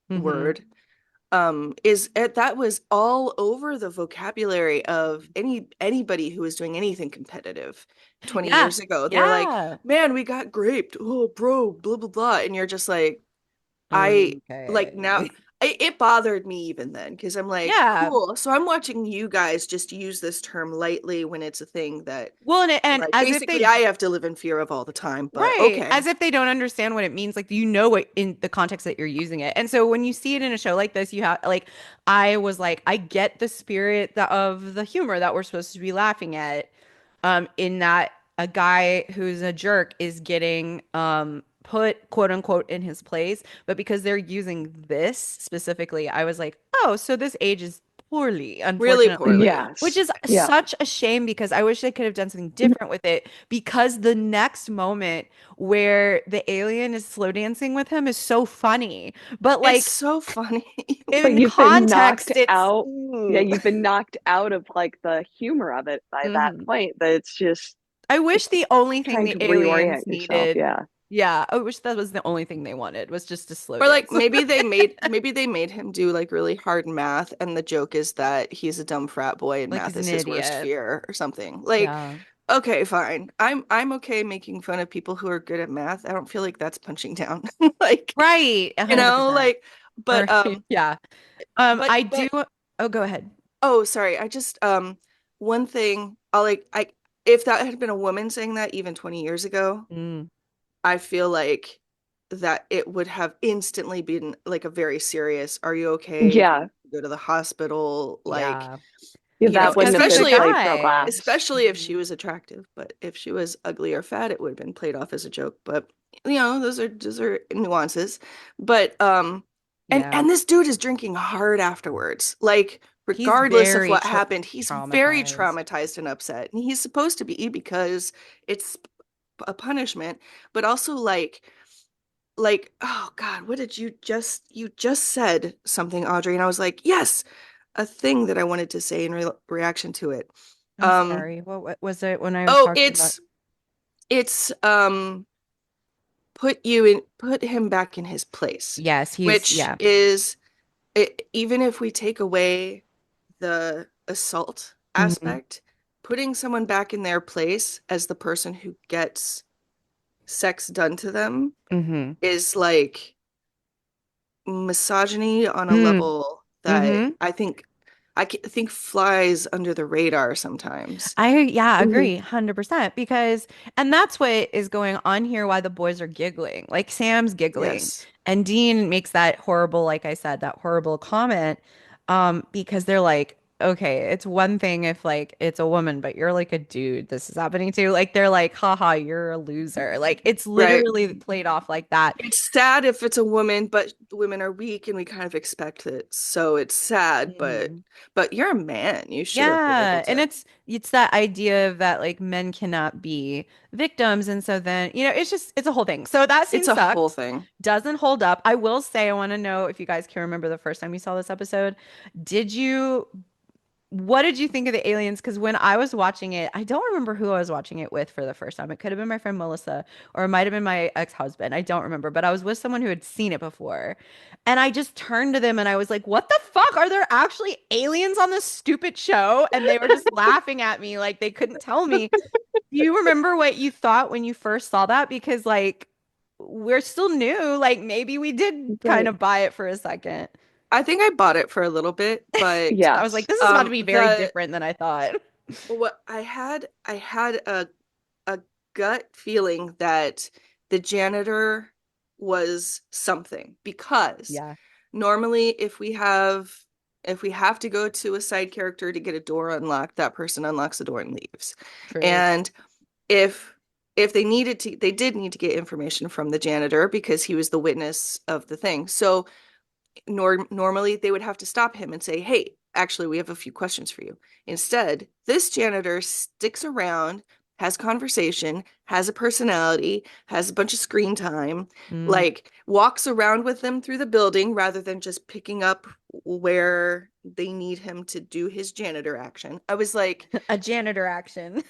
Hmm. word is that was all over the vocabulary of anybody who was doing anything competitive 20 Yeah. years ago. They're like, Yeah. man, we got graped, oh bro, blah blah blah. And you're just like, I like now Okay. it bothered me even then because I'm like, Yeah. cool. So I'm watching you guys just use this term lightly when it's a thing that Well, and like as if basically they I have to live in fear of all the time, but right, okay. as if they don't understand what it means. Like you know what in the context that you're using it. And so when you see it in a show like this, you have like I was like I get the spirit of the humor that we're supposed to be laughing at in that a guy who's a jerk is getting put quote unquote in his place, but because they're using this specifically, I was like, "Oh, so this ages poorly, Really unfortunately." poorly. Which Yes. is Yeah. such a shame because I wish they could have done something different with it because the next moment where the alien is slow dancing with him is so funny. But It's like so funny. But in you've been knocked context, it's out. Yeah, you've been knocked out of like the humor of it by that Mhm. point that it's just I wish the only thing trying the to aliens reorient yourself. needed, Yeah. yeah, I wish that was the only thing they wanted was just to slow Or like dance. maybe they made him do like really hard math and the joke is that he's a dumb frat boy and Like math he's an is his worst idiot. fear or something. Like, Yeah. okay, fine. I'm okay making fun of people who are good at math. I don't feel like that's punching down. Like, Right, 100%. like Or but yeah. but I do but oh go ahead. oh, sorry. I just one thing I'll like I if that had been a woman saying that even 20 years ago, Mm. I feel like that it would have instantly been like a very serious, are you okay? Do you Yeah. need to go to the hospital? Like, Yeah. Yeah, It's that wouldn't because have he's a been especially if played for guy. laughs. especially if she Mhm. was attractive, but if she was ugly or fat, it would have been played off as a joke. But those are nuances. But Yeah. and this dude is drinking hard afterwards. Like He's regardless of very what happened, he's very traumatized. traumatized and upset. And he's supposed to be because it's a punishment, but also like oh God, what did you just said something, Audrey, and I was like, yes, a thing that I wanted to say in reaction to it. I'm Um, sorry. What was it when I was oh, talking about? it's put him back in his place, Yes, he's which yeah. is even if we take away the assault Hmm. aspect, putting someone back in their place as the person who gets sex done to them Hmm. is like misogyny on a Mm. level that Hmm. I think flies under the radar sometimes. I yeah, Mhm. agree 100% because and that's what is going on here why the boys are giggling. Like Sam's giggling Yes. and Dean makes that horrible like I said that horrible comment because they're like okay, it's one thing if like it's a woman but you're like a dude this is happening to. Like they're like haha, you're a loser. Like it's Right. literally played off like that. It's sad if it's a woman, but women are weak and we kind of expect it. So it's sad, but Mhm. you're a man. You should have been able Yeah, and to. it's that idea of that like men cannot be victims, and so then it's just it's a whole thing. So that It's scene a whole sucked, thing. doesn't hold up. I will say, I want to know if you guys can remember the first time you saw this episode. Did you what did you think of the aliens? Because when I was watching it, I don't remember who I was watching it with for the first time. It could have been my friend Melissa, or it might have been my ex-husband. I don't remember, but I was with someone who had seen it before. And I just turned to them and I was like, what the fuck? Are there actually aliens on this stupid show? And they were just laughing at me like they couldn't tell me. Do you remember what you thought when you first saw that? Because like we're still new. Like maybe we did kind Right. of buy it for a second. I think I bought it for a little bit, but I was like, Yes. this is about to be very the different than I thought. what I had a gut feeling that the janitor was something because Yeah, normally if we have to go to a side character to get a door unlocked, that person unlocks the door and leaves. true. And if they did need to get information from the janitor because he was the witness of the thing. So normally they would have to stop him and say, "Hey, actually, we have a few questions for you." Instead, this janitor sticks around, has conversation, has a personality, has a bunch of screen time, Mm. like walks around with them through the building rather than just picking up where they need him to do his janitor action. I was like, A janitor action.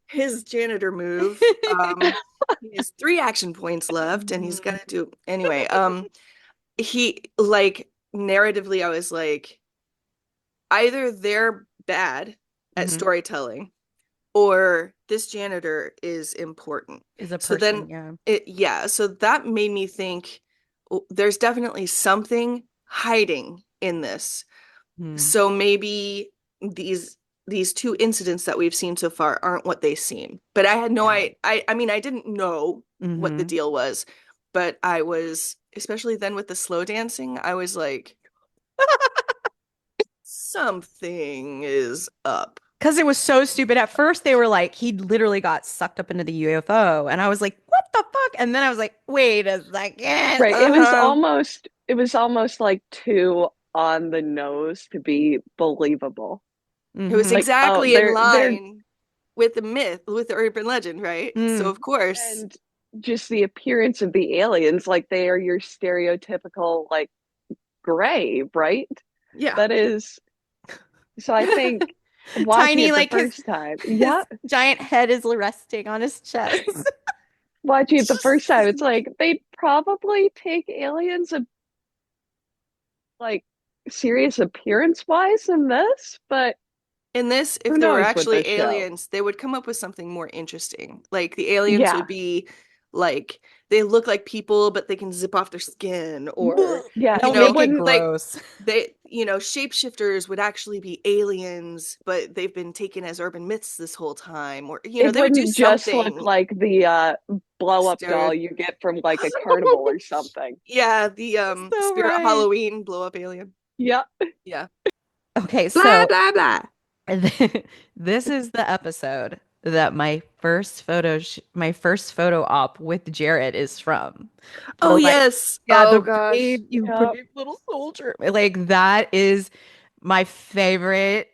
his janitor move. He has 3 action points left, and he's got to do anyway. He like narratively, I was like, either they're bad at Hmm. storytelling or this janitor is important. Is a So person, then yeah. yeah, so that made me think, oh, there's definitely something hiding in this. Hmm. So maybe these two incidents that we've seen so far aren't what they seem. But I had no Yeah. I mean, I didn't know what the Hmm. deal was, but I was, especially then with the slow dancing, I was like, something is up. Because it was so stupid. At first, they were like, he literally got sucked up into the UFO. And I was like, what the fuck? And then I was like, wait a second. Right. Uh-huh. It was almost like too on the nose to be believable. It was Hmm. Like, oh, exactly in they're line with the myth, with the urban legend, right? So Mm. of course, and just the appearance of the aliens, like they are your stereotypical like gray, right? yeah. That is so I think watching Tiny, it the like first time, his yeah, giant head is resting on his chest. watching it the first time, it's like they probably take aliens like serious appearance wise in this, but In this, if who there were knows with actually this show? aliens, they would come up with something more interesting. Like the aliens would Yeah, be like they look like people, but they can zip off their skin, or yeah, They'll it make it wouldn't. like gross. shapeshifters would actually be aliens, but they've been taken as urban myths this whole time, or It they would do wouldn't just look something like the blow up stereo. doll you get from like a carnival or something. Yeah, the So Spirit right. Halloween blow up alien. Yeah. Yeah. Okay, Blah so blah blah. this is the episode that my first photo op with Jared is from. Oh The like, yes. yeah, Oh the gosh. brave, you Yeah. brave little soldier. Like that is my favorite.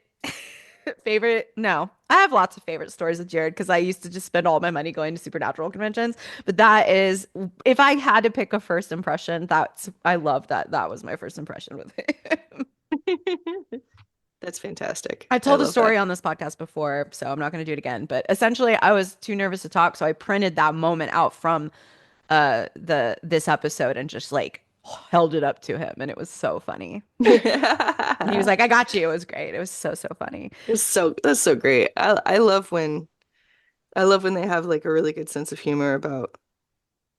Favorite, no, I have lots of favorite stories with Jared because I used to just spend all my money going to supernatural conventions. But that is, if I had to pick a first impression, I love that. That was my first impression with him. That's fantastic. I I told the love that. story on this podcast before, so I'm not going to do it again. But essentially, I was too nervous to talk, so I printed that moment out from the this episode and just like held it up to him, and it was so funny. And he was like, "I got you." It was great. It was so funny. That's so great. I love when they have like a really good sense of humor about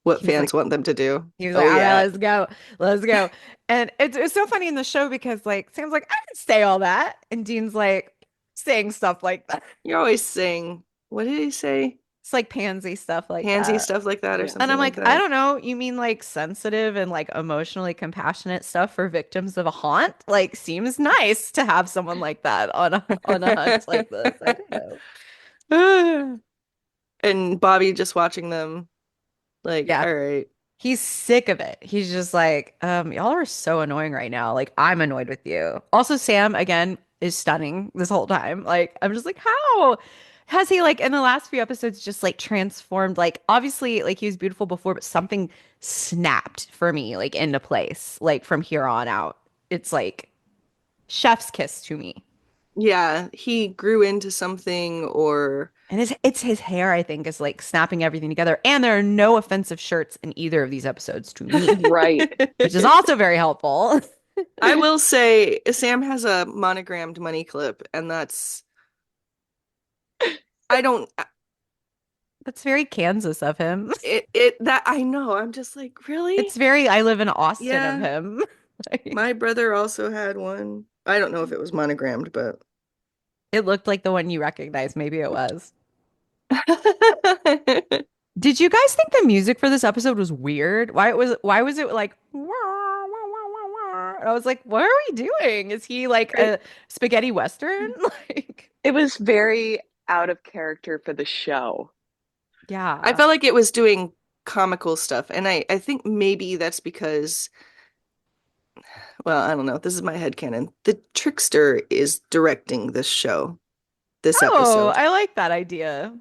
what He was like, fans want them to do. he was like, Oh "All right, yeah. let's go." And it's so funny in the show because like Sam's like, "I can say all that," and Dean's like saying stuff like that. You're always saying, what did he say? It's like pansy stuff like Pansy that. stuff like that or Yeah. And something I'm like like, I that. don't know. You mean like sensitive and like emotionally compassionate stuff for victims of a haunt? Like, seems nice to have someone like that on a hunt like this. I don't know. And Bobby just watching them like, Yeah, all right. he's sick of it. He's just like, y'all are so annoying right now. Like, I'm annoyed with you. Also, Sam again is stunning this whole time. Like, I'm just like, how has he like in the last few episodes just like transformed? Like, obviously, like he was beautiful before, but something snapped for me like into place. Like from here on out, it's like chef's kiss to me. Yeah, he grew into something or And it's his hair, I think, is like snapping everything together. And there are no offensive shirts in either of these episodes to me, Right. which is also very helpful. I will say Sam has a monogrammed money clip, and that's I don't That's very Kansas of him. it that I know. I'm just like, really? It's very I live in Austin of Yeah. him. Like, My brother also had one. I don't know if it was monogrammed, but it looked like the one you recognized. Maybe it was. Did you guys think the music for this episode was weird? Why was it like wah, wah, wah, wah, wah? And I was like, what are we doing? Is he like Right. a spaghetti western? Like, It was very out of character for the show. I yeah. felt like it was doing comical stuff, and I think maybe that's because, well, I don't know. This is my headcanon. The trickster is directing this show, this Oh, episode. I like that idea.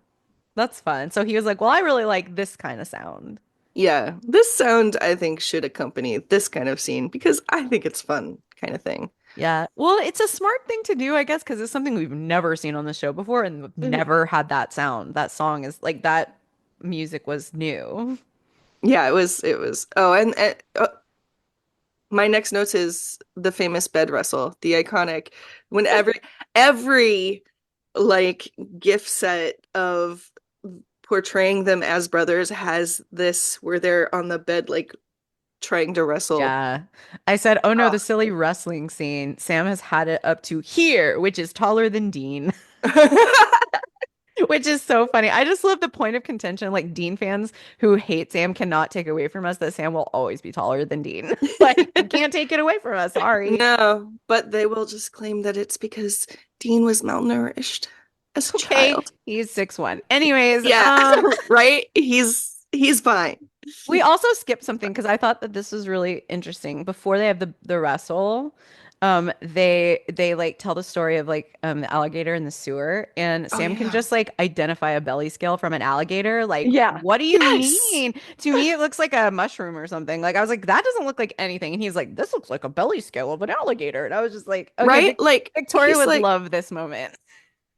That's fun. So he was like, well, I really like this kind of sound. Yeah, this sound I think should accompany this kind of scene because I think it's fun kind of thing. Yeah. Well, it's a smart thing to do, I guess, because it's something we've never seen on the show before and we've Mhm. never had that sound. That song is like that music was new. Yeah, it was. Oh, and my next notes is the famous bed wrestle, the iconic when every like gift set of portraying them as brothers has this where they're on the bed like trying to wrestle. Yeah. I said, oh no, the silly Oh. wrestling scene. Sam has had it up to here, which is taller than Dean, which is so funny. I just love the point of contention. Like Dean fans who hate Sam cannot take away from us that Sam will always be taller than Dean. Like, you can't take it away from us. Sorry. No, but they will just claim that it's because Dean was malnourished as a Okay. child. He's 6'1". Anyways, Yeah, right? He's fine. we also skipped something because I thought that this was really interesting. Before they have the wrestle, they like tell the story of like the alligator in the sewer, and Oh Sam can yeah. just like identify a belly scale from an alligator. Like, Yeah. what do you Yes. mean? To me, it looks like a mushroom or something. Like I was like, that doesn't look like anything, and he's like, this looks like a belly scale of an alligator, and I was just like, okay, Right? Like Victoria he's would like love this moment.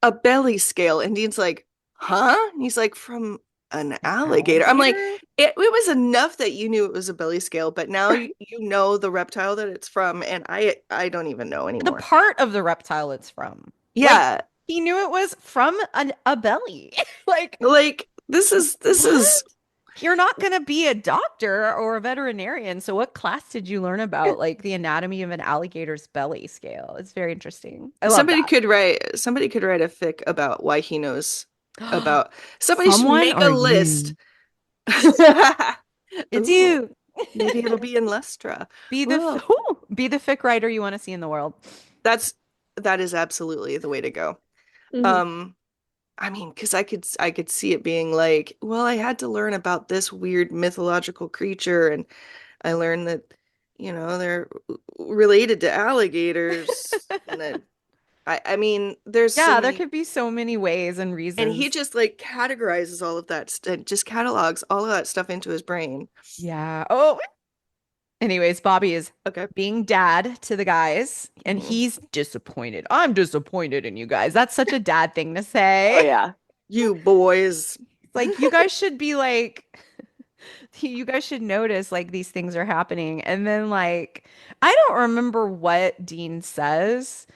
a belly scale, and Dean's like, huh? And he's like, from an An alligator. I'm like, alligator? it was enough that you knew it was a belly scale, but now you know the reptile that it's from, and I don't even know The anymore. part of the reptile it's from. Like Yeah, he knew it was from a belly. Like like this is what? You're not going to be a doctor or a veterinarian. So what class did you learn about like the anatomy of an alligator's belly scale? It's very interesting. I love somebody could write a fic about why he knows that. about somebody should Someone make a or list. you? It's Ooh, you. maybe it'll be in Lestra. Ooh, Be the fic writer you want to see in the world. that's that is absolutely the way to go. Mhm. Um, I mean, because I could see it being like, well, I had to learn about this weird mythological creature, and I learned that, they're related to alligators, and then I mean, there's so Yeah, there many, could be so many ways and and he reasons. just like categorizes all of that, just catalogs all of that stuff into his brain. Yeah. Oh, anyways, Bobby is Okay. being dad to the guys, and Mhm. he's disappointed. I'm disappointed in you guys. That's such a dad thing to Oh say. yeah. You boys. Like, you guys should be like, you guys should notice like these things are happening. And then, like, I don't remember what Dean says,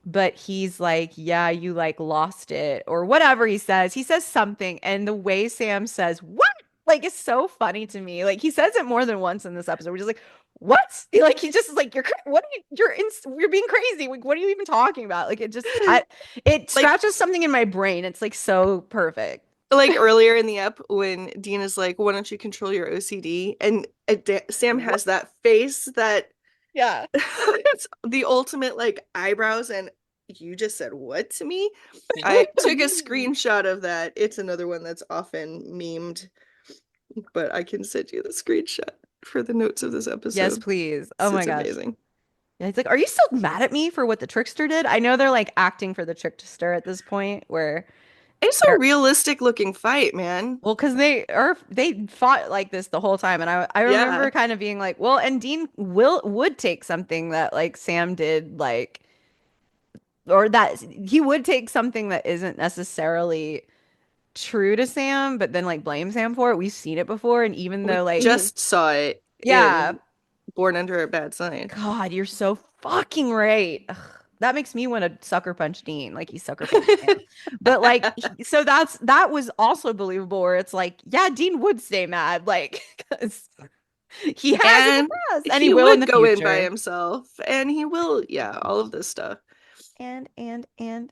but he's like, yeah, you like lost it or whatever he says. He says something, and the way Sam says, what? Like, it's so funny to me. Like, he says it more than once in this episode. We're just like, what? Like, he just is like, what are you, you're being crazy. Like, what are you even talking about? Like, it Like scratches something in my brain. It's like so perfect. like earlier in the ep when Dean is like, "Why don't you control your OCD?" and Sam What? has that face that Yeah. it's the ultimate like eyebrows, and you just said what to me? I took a screenshot of that. It's another one that's often memed, but I can send you the screenshot for the notes of this Yes, episode. please. Oh It's my gosh. amazing. Yeah, it's like, are you still mad at me for what the trickster did? I know they're like acting for the trickster at this point, where It's a they're realistic looking fight, man. well, because they fought like this the whole time, and I remember Yeah. kind of being like, well, and Dean would take something that like Sam did like or that he would take something that isn't necessarily true to Sam, but then like blame Sam for it. We've seen it before, and even We though like Mhm. just saw it yeah, in Born Under a Bad Sign. God, you're so fucking right. Ugh, that makes me want to sucker punch Dean, like he sucker punched Sam. But like, so that was also believable. Where it's like, yeah, Dean would stay mad, like 'cause he has in the And past, and he he will in would the go in by future. himself, and he will, yeah, all of this stuff. And And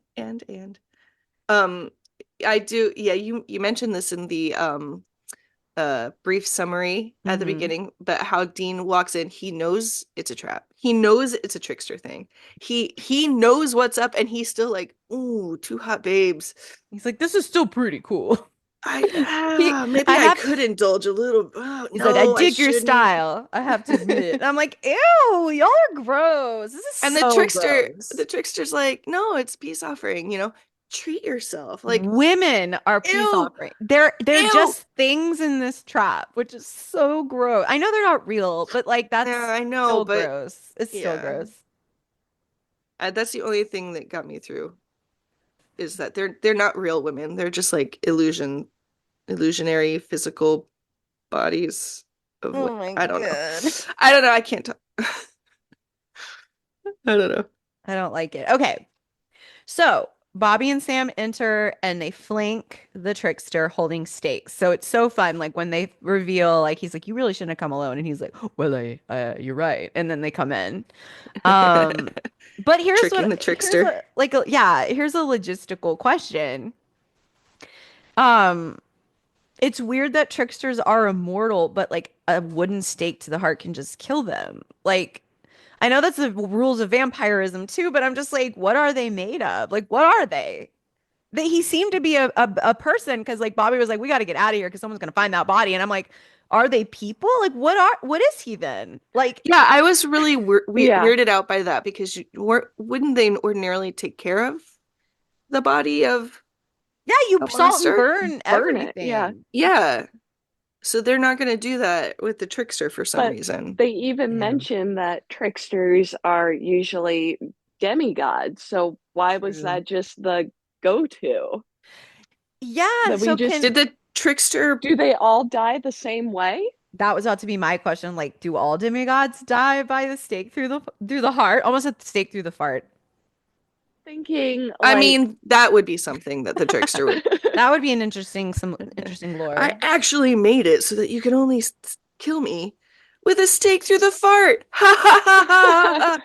um I do, yeah, you mentioned this in the brief summary at the mhm. beginning, but how Dean walks in, he knows it's a trap. He knows it's a trickster thing. He knows what's up, and he's still like, ooh, two hot babes. He's like, this is still pretty cool. He, Maybe I I have. could indulge a little. Oh, He's like, I no, I dig your shouldn't. style. I have to admit. And I'm like, ew, y'all are gross. This is And so gross. the trickster's like, no, it's peace offering, treat yourself. Like, Women are peace ew, offering. They're ew. just things in this trap, which is so gross. I know they're not real, but like Yeah, that's I know, still but gross. It's still yeah, gross. that's the only thing that got me through is that they're not real women. They're just like illusionary physical bodies of Oh what my I don't know. God. I don't know. I can't talk. I don't know. I don't like it. Okay. So Bobby and Sam enter and they flank the trickster holding stakes. So it's so fun. Like when they reveal, like he's like, "You really shouldn't have come alone," and he's like, "Well, you're right." And then they come in. Um, but Tricking the here's trickster. here's a logistical question. Um, it's weird that tricksters are immortal, but like a wooden stake to the heart can just kill them. Like I know that's the rules of vampirism too, but I'm just like, what are they made of? Like, what are they? He seemed to be a person because like Bobby was like, we got to get out of here because someone's gonna find that body, and I'm like, are they people? Like, what is he then? Like, Yeah, I was really Yeah, weirded out by that because wouldn't they ordinarily take care of the body of yeah, you a salt and monster? burn burn it. Yeah. everything. Yeah. So they're not going to do that with the trickster for some But reason. they even Yeah, mention that tricksters are usually demigods. So why was true. that just the go-to? Yeah, That we so just Did the trickster do they all die the same way? that was about to be my question. Like, do all demigods die by the stake through the heart? Almost a stake through the fart. Thinking I like mean, that would be something that the trickster would. That would be an some interesting I lore. actually made it so that you can only kill me with a stake through the fart. Ha ha ha ha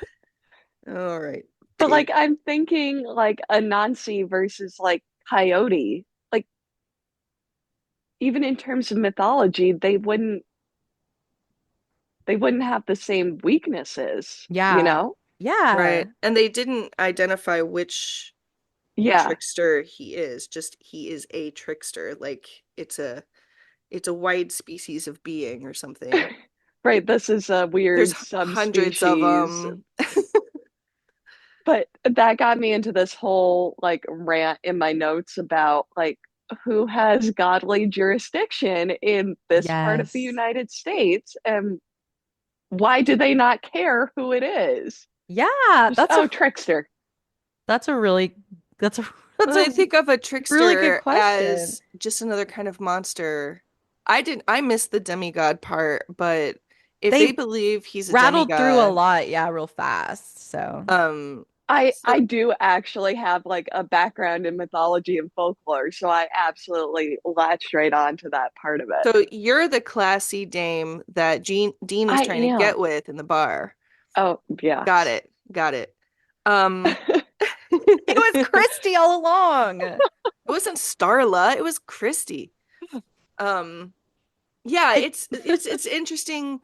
ha. All right, but babe. like I'm thinking like Anansi versus like Coyote. Like even in terms of mythology, they wouldn't have the same weaknesses, you Yeah. know? Yeah. Right. And they didn't identify which Yeah. trickster he is, just he is a trickster. Like it's a wide species of being or something. Right, this is a There's weird hundreds of subspecies. them. But that got me into this whole like rant in my notes about like who has godly jurisdiction in this part of the Yes. United States and why do they not care who it is? Yeah, Just, oh, trickster. that's a really that's a that's When I a think of a really good trickster question. as just another kind of monster, I missed the demigod part, but if they They believe he's a rattled through a demigod, lot, yeah, real fast. So, um, I so do actually have like a background in mythology and folklore, so I absolutely latched right on to that part of it. so you're the classy dame that Dean was I trying to am. get with in the bar. Oh, yeah. Got it. Got it. Um, it was it Christy all along. wasn't Starla, it was Christy. Um, yeah, It, it's interesting.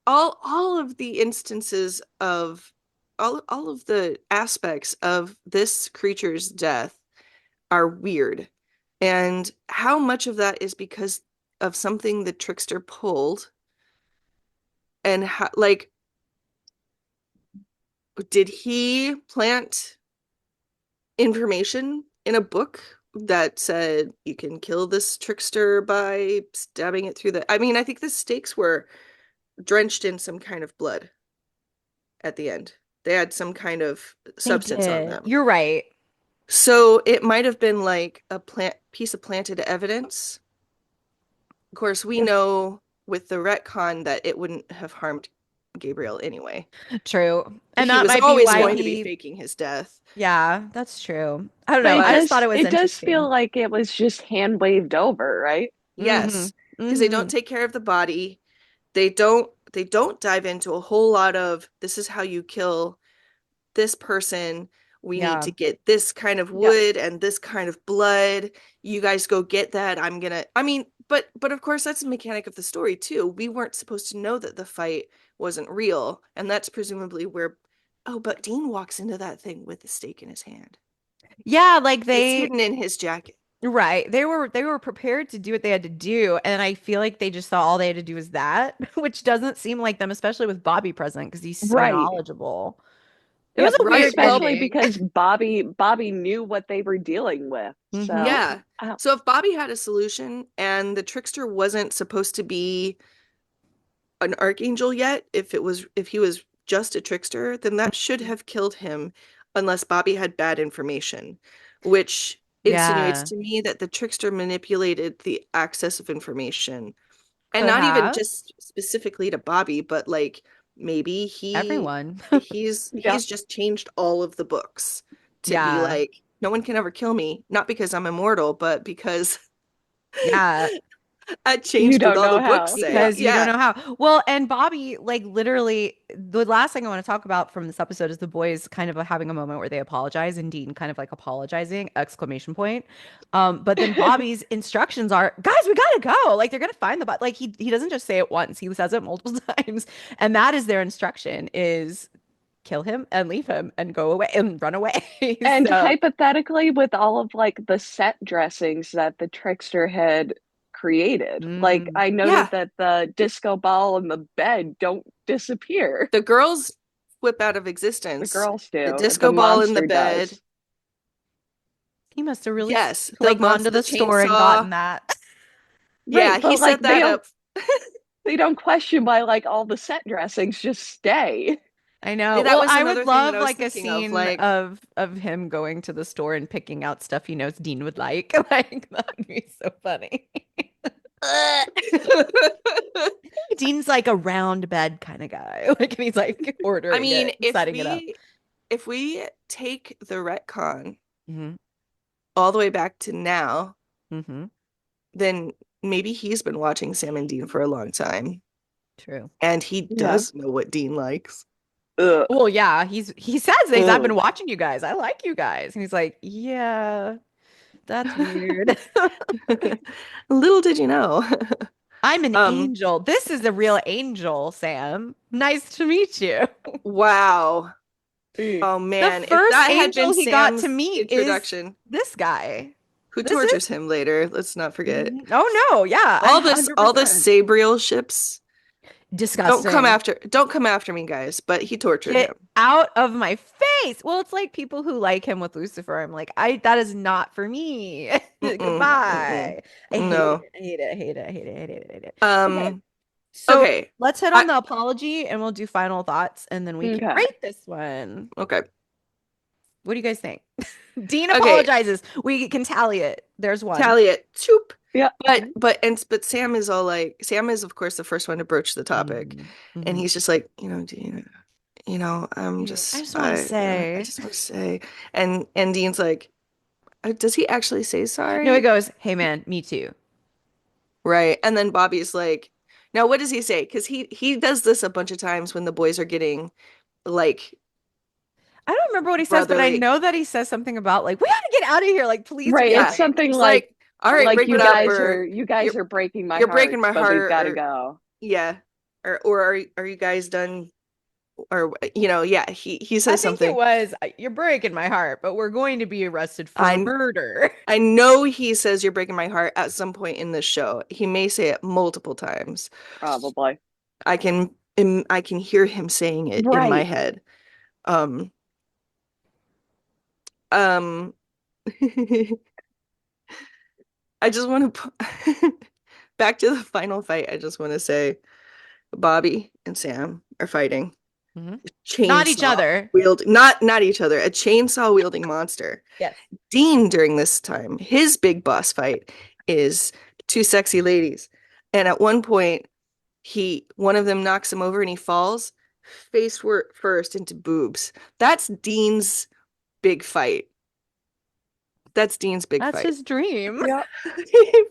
All of the instances of all of the aspects of this creature's death are weird. And how much of that is because of something the trickster pulled and how, like, did he plant information in a book that said you can kill this trickster by stabbing it through the, I mean, I think the stakes were drenched in some kind of blood at the end. They had some kind of They substance on did. them. You're right. So it might have been like a plant piece of planted evidence. Of course, we know with the retcon that it wouldn't have harmed Gabriel anyway. True. And He that was might be always why going to be he, faking his death. yeah, that's true. I don't But know. it I But just thought does it was it does feel interesting. like it was just hand waved over, right? Mm-hmm. yes, because they don't Mm-hmm. take care of the body. They don't dive into a whole lot of this is how you kill this person. We need Yeah. to get this kind of Yeah. wood and this kind of blood. You guys go get that. I mean, but of course that's a mechanic of the story too. We weren't supposed to know that the fight wasn't real, and that's presumably where oh, but Dean walks into that thing with the stake in his hand. Yeah, like It's they hidden in his jacket. right. They were prepared to do what they had to do, and I feel like they just thought all they had to do was that, which doesn't seem like them, especially with Bobby present because he's so Right. knowledgeable. It was Yep. a Right. weird Well, Especially ending. because Bobby knew what they were dealing with. Hmm. So, yeah. So if Bobby had a solution and the trickster wasn't supposed to be an archangel yet, if he was just a trickster, then that should have killed him unless Bobby had bad information, which insinuates Yeah, to me that the trickster manipulated the access of information. And could not even have just specifically to Bobby, but like maybe everyone. yeah. he's just changed all of the books to be Yeah, like no one can ever kill me, not because I'm immortal, but because yeah. I You changed what don't all the know books how. Yeah. say. Because you don't Yeah. know how. Well, and Bobby, like literally, the last thing I want to talk about from this episode is the boys kind of having a moment where they apologize and Dean kind of like apologizing, exclamation point. But then Bobby's instructions are, guys, we gotta go. Like they're gonna find the bot. Like he doesn't just say it once; he says it multiple times, and that is their instruction: is kill him and leave him and go away and run away. And So, hypothetically, with all of like the set dressings that the trickster had created, like mm, I noted Yeah. that the disco ball and the bed don't disappear. The girls whip out of The existence. girls The do. The disco ball in the monster bed. does. he must have really Yes. The like gone to the the store and chainsaw. gotten that. Yeah, Right, he but like set that up. they don't question why like all the set dressings just stay. I know. That Well, was I would another thing that love I was like a thinking of. scene Like, of him going to the store and picking out stuff he knows Dean would like. Like that would be so funny. Dean's like a round bed kind of guy. Like and he's like I ordering mean, it, setting it up. if we take the retcon Hmm. all the way back to now, Hmm. then maybe he's been watching Sam and Dean for a long time, True. and he Yeah. does know what Dean likes. Ugh. Well, yeah, he says things. I've been Ugh. watching you guys. I like you guys. And he's like, yeah, that's weird. Little did you know. I'm an Um, angel. This is a real angel, Sam. Nice to meet you. wow. Mm. Oh The man, if first that had been angel he got to Sam's meet is introduction, this guy. who This is tortures him later, let's not forget. oh no, yeah, All the 100%. Sabriel ships. Disgusting. Don't come after me, guys, but he tortured Get him. out of my face. Well, it's like people who like him with Lucifer. I'm like, I that is not for me. Mm-mm, mm-mm. Goodbye. I hate No. it. I hate it. I hate it. I hate it. I hate it. I hate it. Okay. Um, So okay. let's hit I on the apology and we'll do final thoughts and then we can Okay. rate this one. okay. What do you guys think? Dean Okay. apologizes. We can tally it. There's one. Tally it. Choop. Yeah. But Sam is all like Sam is of course the first one to broach the topic. Mhm. And Mhm. he's just like, Dean, I just want to I say. just want to say. And Dean's like, does he actually say No, he sorry? goes, "Hey man, me too." Right. And then Bobby's like, now what does he say? Because he does this a bunch of times when the boys are getting like I don't remember what he says, but I brotherly. know that he says something about like, "We got to get out of here. Like, please be Right. It's Yeah. going." something He's like, all right, like break it up, or you guys you're are breaking my you're breaking heart, my but we've heart, got to or go. yeah. Or are you guys done? Or yeah, he I says think it something. was, "You're breaking my heart, but we're going to be arrested for I murder." I know he says you're breaking my heart at some point in this show. He may say it multiple times. Probably. I can hear him saying it in my Right. head. Um um I just want to back to the final fight. I just want to say Bobby and Sam are fighting. Mhm. Not each chainsaw other. not each other, a chainsaw wielding monster. Yes. Dean during this time, his big boss fight is two sexy ladies. And at one point, one of them knocks him over and he falls first into boobs. That's Dean's big fight. That's Dean's big That's fight. his dream. Yeah.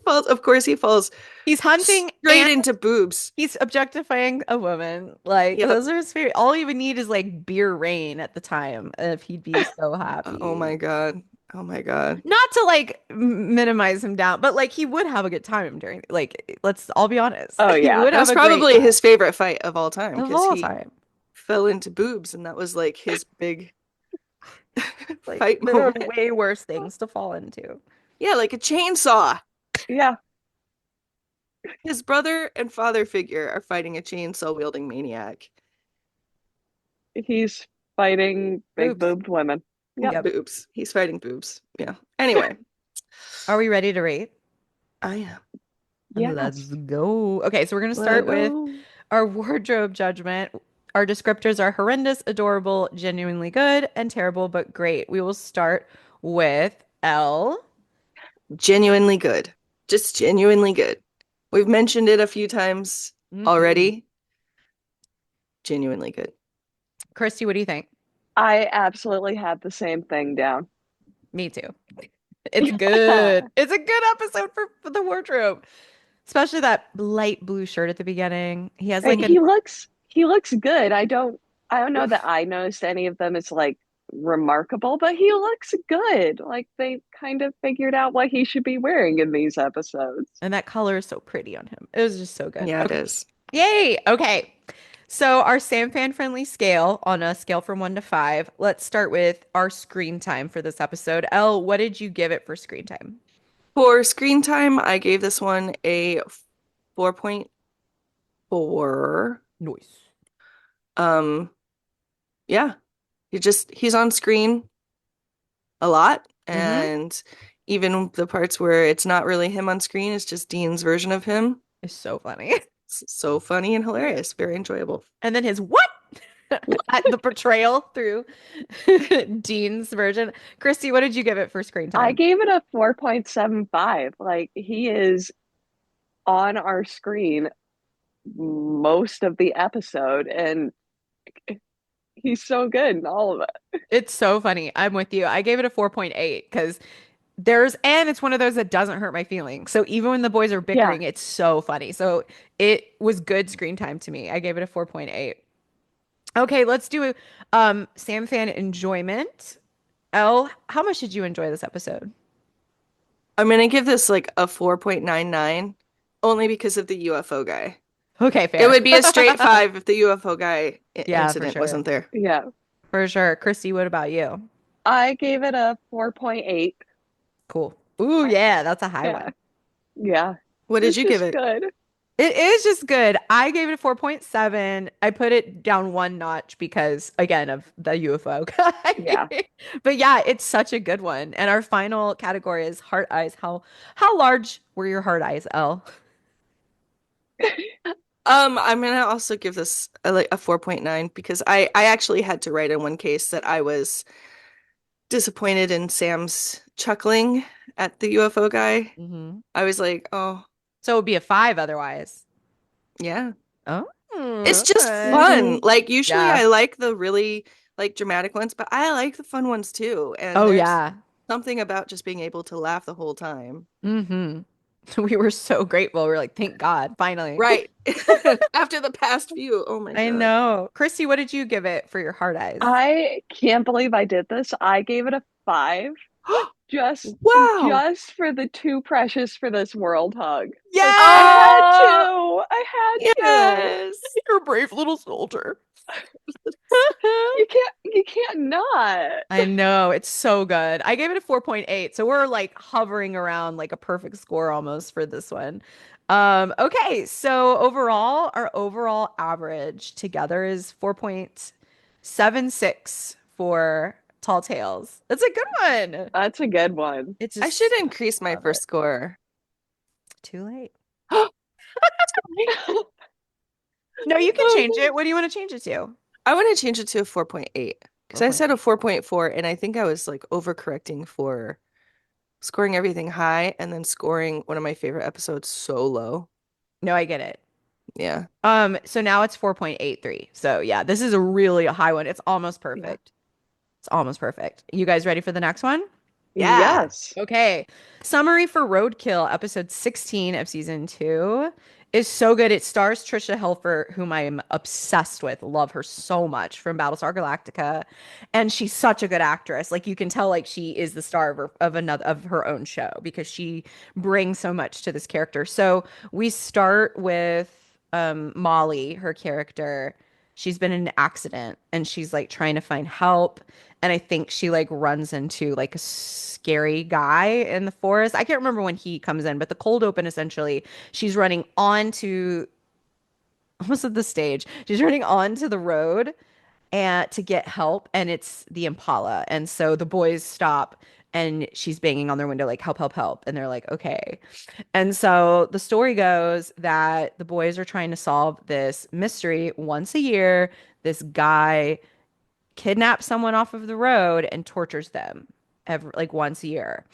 Of course, he falls He's hunting straight and into boobs. he's objectifying a woman. Like, Yep. those are his favorite. All he would need is like beer rain at the time if he'd be so Oh happy. my God. Oh my God. Not to like minimize him down, but like he would have a good time during, like, let's all be honest. Oh He yeah. would have That's a great probably time his favorite fight of all time of because all he time. fell into boobs and that was like his big Like, fight there are moment. way worse things to fall into. Yeah, like a chainsaw. Yeah. His brother and father figure are fighting a chainsaw wielding maniac. He's fighting big Oops. boobed women. Yep. Yep. Boobs. He's fighting boobs. Yeah. Anyway, Are we ready to rate? I am. Let's Yes. go. Okay, so we're going to Let start with go. our wardrobe judgment. Our descriptors are horrendous, adorable, genuinely good, and terrible but great. We will start with L. Genuinely good. Just genuinely good. We've mentioned it a few times Mhm. already. Genuinely good. Christy, what do you think? I absolutely had the same thing down. Me too. It's Yeah. good. It's a good episode for the wardrobe, especially that light blue shirt at the beginning. He has And like an he looks good. I don't know that I noticed any of them as like remarkable, but he looks good. Like they kind of figured out what he should be wearing in these episodes. and that color is so pretty on him. It was just so good. Yeah, it Okay. is. Yay. Okay. So our Sam fan friendly scale on a scale from 1 to 5. Let's start with our screen time for this episode. Elle, what did you give it for screen time? For screen time, I gave this one a 4.4. Nice. Um, yeah, he's on screen a lot, Mm-hmm. and even the parts where it's not really him on screen, it's just Dean's version of him. It's so funny. It's so funny and hilarious, very enjoyable. And then his what? At the portrayal through Dean's version. Christy, what did you give it for screen I time? gave it a 4.75. Like he is on our screen most of the episode and he's so good in all of it. It's so funny. I'm with you. I gave it a 4.8 because and it's one of those that doesn't hurt my feelings. So even when the boys are Yeah. bickering, it's so funny. So it was good screen time to me. I gave it a 4.8. Okay, let's do Sam fan enjoyment. Elle, how much did you enjoy this episode? I'm gonna give this like a 4.99, only because of the UFO guy. Okay, It fair. would be a straight 5 if the UFO guy Yeah, for incident sure. wasn't there. Yeah. For sure. Christy, what about you? I gave it a 4.8. Cool. Ooh, yeah, that's a high Yeah. one. Yeah. What did It's you give just it? good. It is just good. I gave it a 4.7. I put it down one notch because, again, of the UFO Yeah. guy. But yeah, it's such a good one. And our final category is heart eyes. How large were your heart eyes, Elle? I'm gonna also give this like a 4.9 because I actually had to write in one case that I was disappointed in Sam's chuckling at the UFO guy. Mm-hmm. I was like, oh, So it would be a 5 otherwise. yeah. Oh, It's just okay. fun. Mhm. Like usually Yeah. I like the really like dramatic ones, but I like the fun ones too. And Oh, there's yeah. something about just being able to laugh the whole time. Mm-hmm. We were so grateful. We were like, thank God, finally. Right. After the past few. Oh my I God. know. Christy, what did you give it for your heart eyes? I can't believe I did this. I gave it a 5 just Wow. just for the too precious for this world hug. Like I had Yeah. to. I had to. Yes. You're a brave little soldier. You can't not. I know. It's so good. I gave it a 4.8. So we're like hovering around like a perfect score almost for this one. Okay. So overall, our overall average together is 4.76 for Tall Tales. That's a good one. That's a good one. It's I just should increase my love it. first score. Too late. No, you can change it. What do you want to change it to? I want to change it to a 4.8 because I said a 4.8. 4.4 and I think I was like overcorrecting for scoring everything high and then scoring one of my favorite episodes so low. No, I get it. Yeah. So now it's 4.83. So yeah, this is a really high one. It's almost Yeah. perfect. It's almost perfect. You guys ready for the next one? Yeah. Yes. Okay. Summary for Roadkill, episode 16 of season 2 is so good. It stars Trisha Helfer, whom I am obsessed with. Love her so much from Battlestar Galactica. And she's such a good actress. Like you can tell like she is the star of another of her own show because she brings so much to this character. So we start with Molly, her character. She's been in an accident and she's like trying to find help, and I think she like runs into like a scary guy in the forest. I can't remember when he comes in, but the cold open essentially, she's running onto almost at the stage. She's running onto the road and to get help, and it's the Impala. And so the boys stop and she's banging on their window like help, help, help. And they're like, okay. And so the story goes that the boys are trying to solve this mystery once a year. This guy kidnaps someone off of the road and tortures them every like once a year.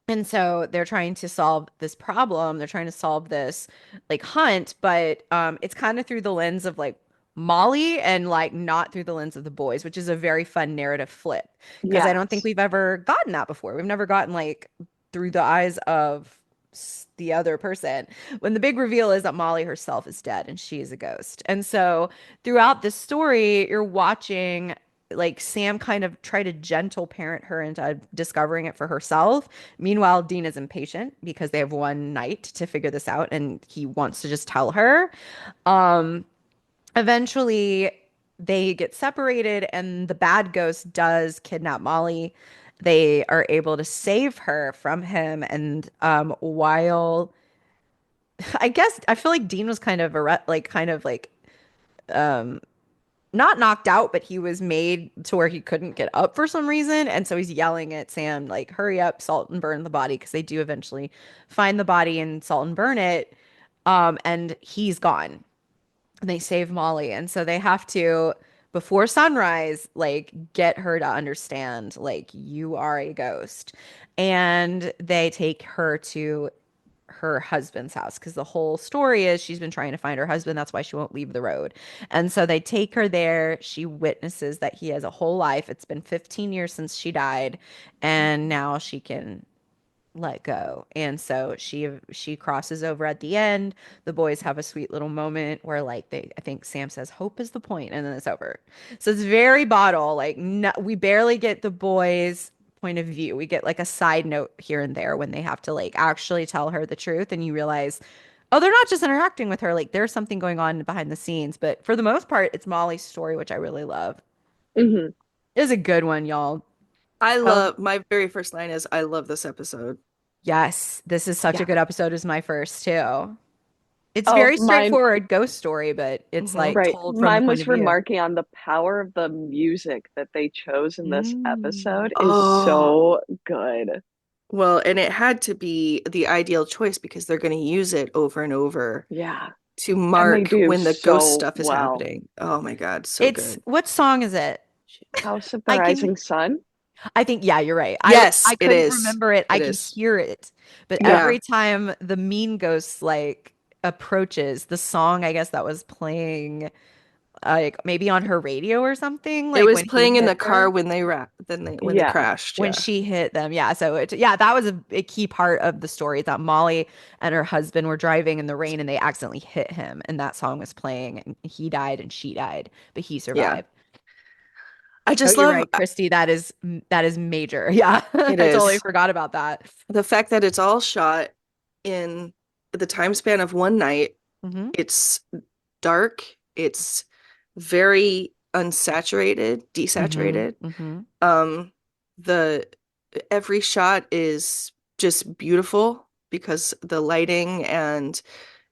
And so they're trying to solve this problem. They're trying to solve this like hunt, but it's kind of through the lens of like Molly and like not through the lens of the boys, which is a very fun narrative flip because I don't think Yes. we've ever gotten that before. We've never gotten like through the eyes of the other person when the big reveal is that Molly herself is dead and she is a ghost. And so throughout this story, you're watching like Sam kind of try to gentle parent her into discovering it for herself. Meanwhile, Dean is impatient because they have one night to figure this out and he wants to just tell her. Um, Eventually, they get separated and the bad ghost does kidnap Molly. They are able to save her from him. And while I guess I feel like Dean was kind of like kind of like um not knocked out, but he was made to where he couldn't get up for some reason. And so he's yelling at Sam, like, hurry up, salt and burn the body, because they do eventually find the body and salt and burn it. And he's gone. And they save Molly. And so they have to, before sunrise, like, get her to understand, like, you are a ghost. And they take her to her husband's house because the whole story is she's been trying to find her husband. That's why she won't leave the road. And so they take her there. She witnesses that he has a whole life. It's been 15 years since she died, and now she can let go. And so she crosses over at the end. The boys have a sweet little moment where like they I think Sam says hope is the point and then it's over. So it's very bottle like no, we barely get the boys point of view. We get like a side note here and there when they have to like actually tell her the truth and you realize oh they're not just interacting with her, like there's something going on behind the scenes, but for the most part it's Molly's story, which I really love. Hmm. It is a good one, y'all. I Oh, love my very first line is I love this episode. yes, this is such a Yeah. good episode, is my first too. It's Oh, very mine, straightforward ghost story, but it's Hmm. like right. told from the Mine point was of view. remarking on the power of the music that they chose in this Mm. episode is Oh, so good. well, and it had to be the ideal choice because they're going to use it over and over Yeah. to And they mark do when the ghost so stuff is well. happening. Oh my God, so It's good. what song is it? House of the I can Rising Sun? I think yeah, you're right. Yes, I it couldn't is. remember it. I It can is. hear it. But Yeah. Yeah. every time the mean ghost like approaches the song, I guess that was playing like maybe on her radio or something, It like was when he playing in hit the car her. when they Yeah. crashed. When Yeah. she hit them. Yeah. So yeah, that was a key part of the story that Molly and her husband were driving in the rain and they accidentally hit him and that song was playing and he died and she died, but he Yeah. survived. I Oh, just you're love right, Christy. That is major. Yeah. it I totally is forgot about that. the fact that it's all shot in the time span of one night. Hmm. It's dark. It's very unsaturated, Hmm. desaturated. Hmm. Um, the every shot is just beautiful because the lighting and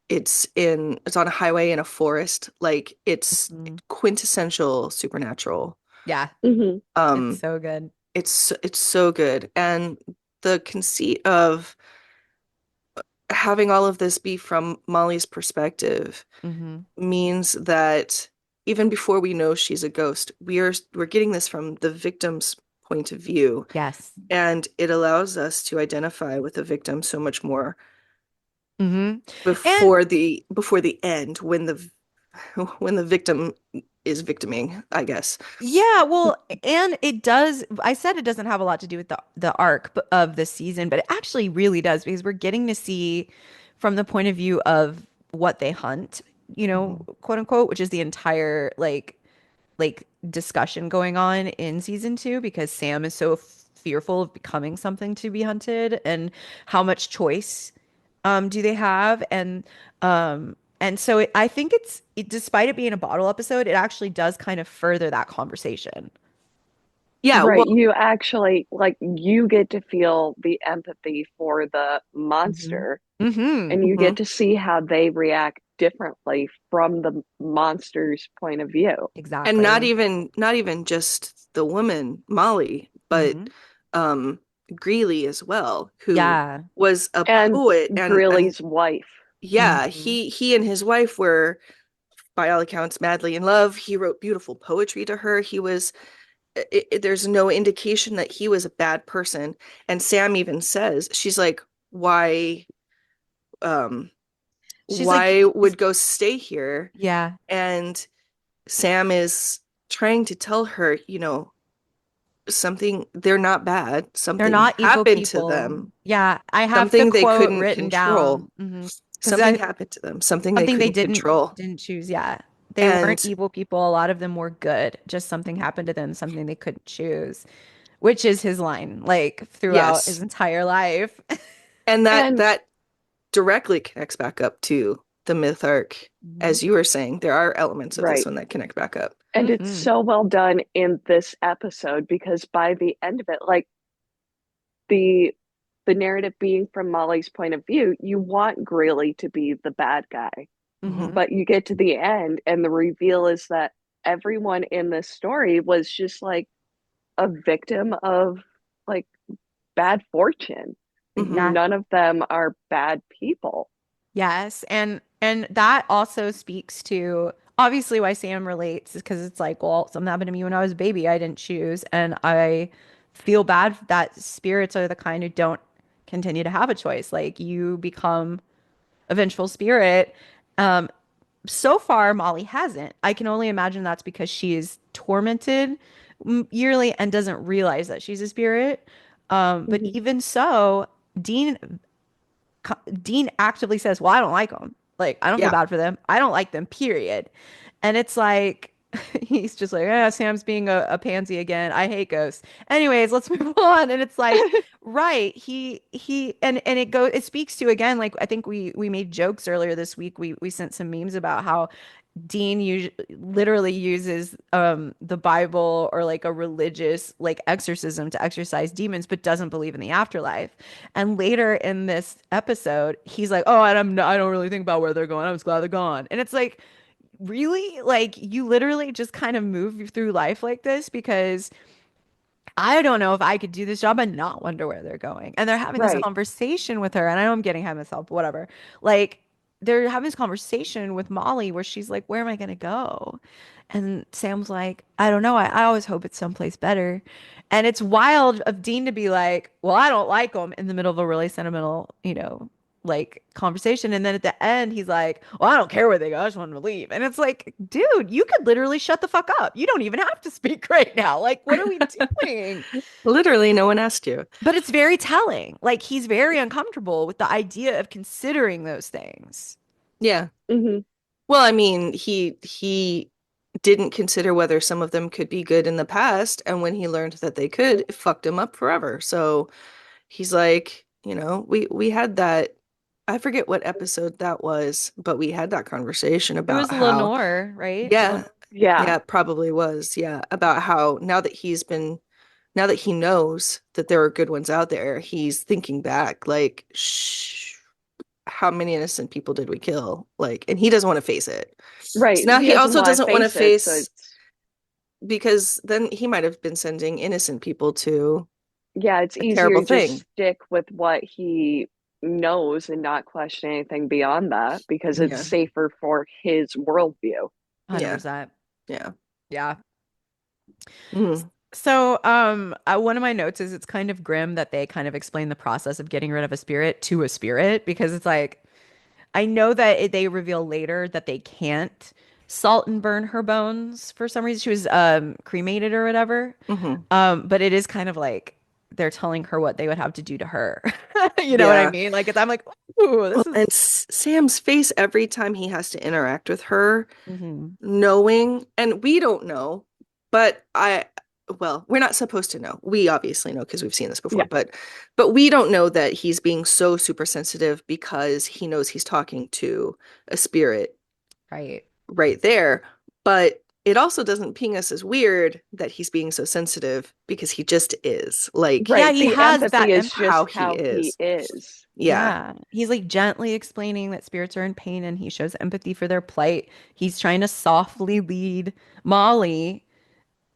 it's on a highway in a forest. Like it's Hmm. quintessential supernatural. Yeah. Hmm. It's Um, so good. it's so good. And the conceit of having all of this be from Molly's perspective Hmm. means that even before we know she's a ghost, we're getting this from the victim's point of view, Yes. and it allows us to identify with the victim so much more Mm-hmm. And before the end when the when the victim is victiming, I guess. yeah, well, and it does. I said it doesn't have a lot to do with the arc of the season, but it actually really does because we're getting to see from the point of view of what they hunt, quote unquote, which is the entire like discussion going on in season 2 because Sam is so fearful of becoming something to be hunted and how much choice do they have and so I think despite it being a bottle episode, it actually does kind of further that conversation. Yeah, Right. well, You actually, like, you get to feel the empathy for the Hmm. monster, Hmm. and you mhm. get to see how they react differently from the monster's point of view. And not Exactly. even not even just the woman Molly, but Hmm. um Greeley as well, who Yeah. was a And poet, and Greeley's wife. yeah, Hmm. he and his wife were by all accounts madly in love. He wrote beautiful poetry to her. He was there's no indication that he was a bad person. And Sam even says, she's like, um She's like, why would ghosts stay here? yeah, And Sam is trying to tell her, something, they're not bad. they're Something not evil happened to people. them. Yeah, I have the Something they quote couldn't written control. down. Because Something happened to them. Something they something they couldn't didn't control. didn't choose. Yeah. They weren't And evil people. A lot of them were good. Just something happened to them, something they couldn't choose, which is his line, like throughout his yes, entire life. and that And that directly connects back up to the myth arc. Hmm. As you were saying, there are elements of this right. one that connect back up. And it's Hmm. so well done in this episode because by the end of it, like the the narrative being from Molly's point of view, you want Greeley to be the bad guy. Mhm. Hmm. But you get to the end and the reveal is that everyone in this story was just like a victim of like bad fortune. Mhm. Yeah. None of them are bad people. Yes, and that also speaks to obviously why Sam relates is because it's like, well, something happened to me when I was a baby. I didn't choose, and I feel bad that spirits are the kind who don't continue to have a choice. Like you become a vengeful spirit. Um, so far, Molly hasn't. I can only imagine that's because she is tormented yearly and doesn't realize that she's a spirit. But Mhm. even so, Dean Dean actively says, "Well, I don't like them. Like, I don't feel Yeah. bad for them. I don't like them, period." And it's like, he's just like, Sam's being a pansy again. I hate ghosts. Anyways, let's move on. And it's like, right. And it speaks to, again, like, I think we made jokes earlier this week. We sent some memes about how literally uses the Bible or like a religious like exorcism to exorcise demons, but doesn't believe in the afterlife. And later in this episode, he's like, "Oh, and I don't really think about where they're going. I'm just glad they're gone." And it's like, really, like you literally just kind of move through life like this because I don't know if I could do this job and not wonder where they're going. And they're having this Right. conversation with her. And I know I'm getting ahead of myself, but whatever. Like, they're having this conversation with Molly where she's like, "Where am I going to go?" And Sam's like, "I don't know. I always hope it's someplace better." And it's wild of Dean to be like, "Well, I don't like them," in the middle of a really sentimental, like conversation. And then at the end, he's like, "Well, I don't care where they go. I just want them to leave." And it's like, dude, you could literally shut the fuck up. You don't even have to speak right now. Like, what are we doing? Literally, no one asked you. But it's very telling. Like, he's very uncomfortable with the idea of considering those things. Yeah. Hmm. Well, I mean, he didn't consider whether some of them could be good in the past, and when he learned that they could, it fucked him up forever. So he's like, we had that. I forget what episode that was, but we had that conversation It was about how, Lenore, right? yeah, Yeah. yeah, it probably was, yeah, about how now that he knows that there are good ones out there, he's thinking back, like, shh, how many innocent people did we kill? Like, and he doesn't want to face it. Right. So now He he doesn't also want to doesn't want to face it. So face, it's, because then he might have been sending innocent people to yeah, it's a easier terrible to just thing. stick with what he knows and not question anything beyond that because it's Yeah. safer for his worldview. Yeah. 100%. Yeah. Yeah. Mm. So, one of my notes is it's kind of grim that they kind of explain the process of getting rid of a spirit to a spirit because it's like I know that they reveal later that they can't salt and burn her bones for some reason. She was cremated or whatever. Hmm. But it is kind of like they're telling her what they would have to do to her. You know what I Yeah. mean? Like I'm like, ooh, this Well, is and Sam's face every time he has to interact with her, Mhm. knowing, and we don't know, but well, we're not supposed to know. We obviously know because we've seen this before, Yeah, but we don't know that he's being so super sensitive because he knows he's talking to a spirit Right. right there. But it also doesn't ping us as weird that he's being so sensitive because he just is. Like Yeah, right. he The has empathy that is how just he how he is. is. Yeah. Yeah. He's like gently explaining that spirits are in pain and he shows empathy for their plight. He's trying to softly lead Molly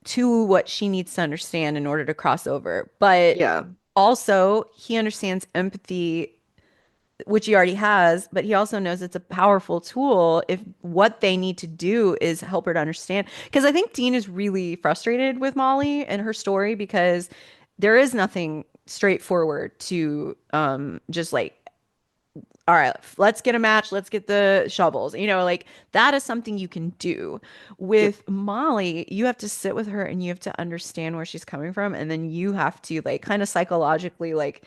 to what she needs to understand in order to cross over. But Yeah. also, he understands empathy, which he already has, but he also knows it's a powerful tool if what they need to do is help her to understand. Because I think Dean is really frustrated with Molly and her story because there is nothing straightforward to just like all right, let's get a match, let's get the shovels. Like that is something you can do. Yep. With Molly, you have to sit with her and you have to understand where she's coming from and then you have to like kind of psychologically like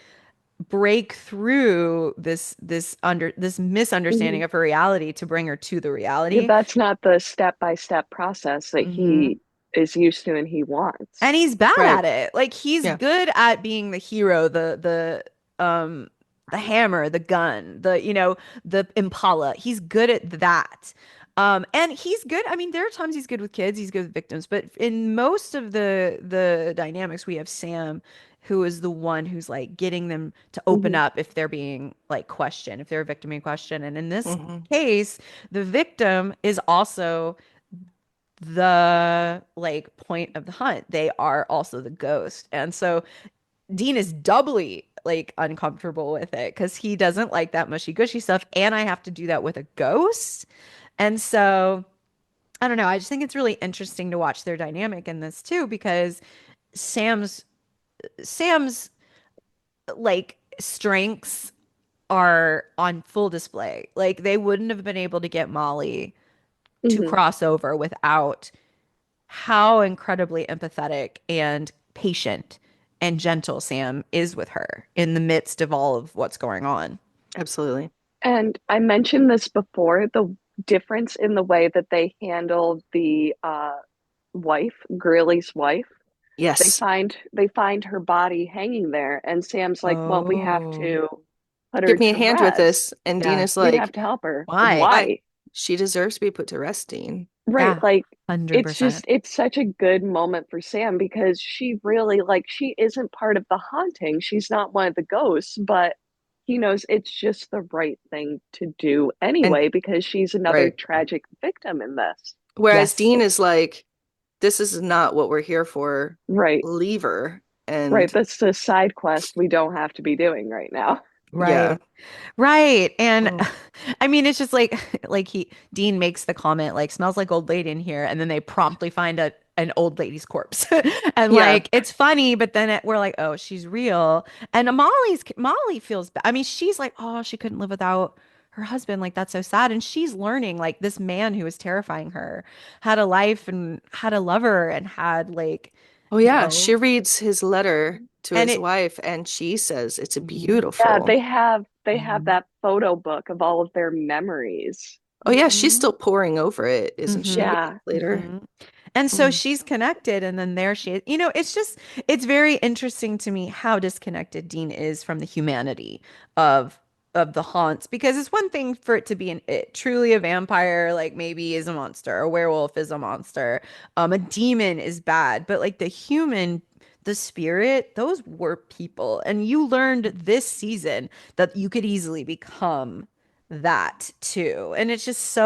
break through this misunderstanding Mhm. of her reality to bring her to the Yeah, reality. that's not the step-by-step process that Hmm. he is used to and he wants. And he's bad Right. at it. Like he's Yeah. good at being the hero, the hammer, the gun, the Impala. He's good at that. And he's good. I mean, there are times he's good with kids, he's good with victims, but in most of the dynamics, we have Sam, who is the one who's like getting them to open Hmm. up if they're being like questioned, if they're a victim in question. And in this Hmm. case, the victim is also the like point of the hunt. They are also the ghost. And so Dean is doubly like uncomfortable with it because he doesn't like that mushy gushy stuff. And I have to do that with a ghost. And so I don't know. I just think it's really interesting to watch their dynamic in this too, because Sam's like strengths are on full display. Like they wouldn't have been able to get Molly to Hmm. cross over without how incredibly empathetic and patient and gentle Sam is with her in the midst of all of what's going on. Absolutely. And I mentioned this before, the difference in the way that they handled the wife, Greeley's wife. They Yes. find they find her body hanging there, and Sam's like, "Well, we have Oh, to put her Give me a to hand with rest. this. And Dean yeah. is We have like, to help her. Why? why? Why?" She deserves to be put to rest, Dean. Right, Yeah. like it's 100%. just it's such a good moment for Sam because she really like she isn't part of the haunting. She's not one of the ghosts, but he knows it's just the right thing to do And anyway because she's another right. tragic victim in this. Whereas Yes. Dean is like, this is not what we're here for. Right. Leave her. Right. And That's the side quest we don't have to be doing right now. Right. yeah. Right. And Oh, I mean, it's just like Dean makes the comment like smells like old lady in here, and then they promptly find an old lady's corpse. And yeah. like it's funny, but then we're like, oh, she's real. And Molly feels bad. I mean, she's like, oh, she couldn't live without her husband. Like that's so sad. And she's learning like this man who was terrifying her had a life and had a lover and had like, Oh, you yeah. She know, reads his letter to and his it wife, and she says it's Mhm. Yeah, beautiful. they have Mhm. that photo book of all of their memories. Oh, yeah. She's Mhm. still poring over it, isn't she? Years Yeah. later. Mhm. And so Mm. she's connected, and then there she is. It's very interesting to me how disconnected Dean is from the humanity of the haunts, because it's one thing for it to be truly a vampire, like maybe is a monster, a werewolf is a monster, a demon is bad, but like the human, the spirit, those were people, and you learned this season that you could easily become that too. And it's just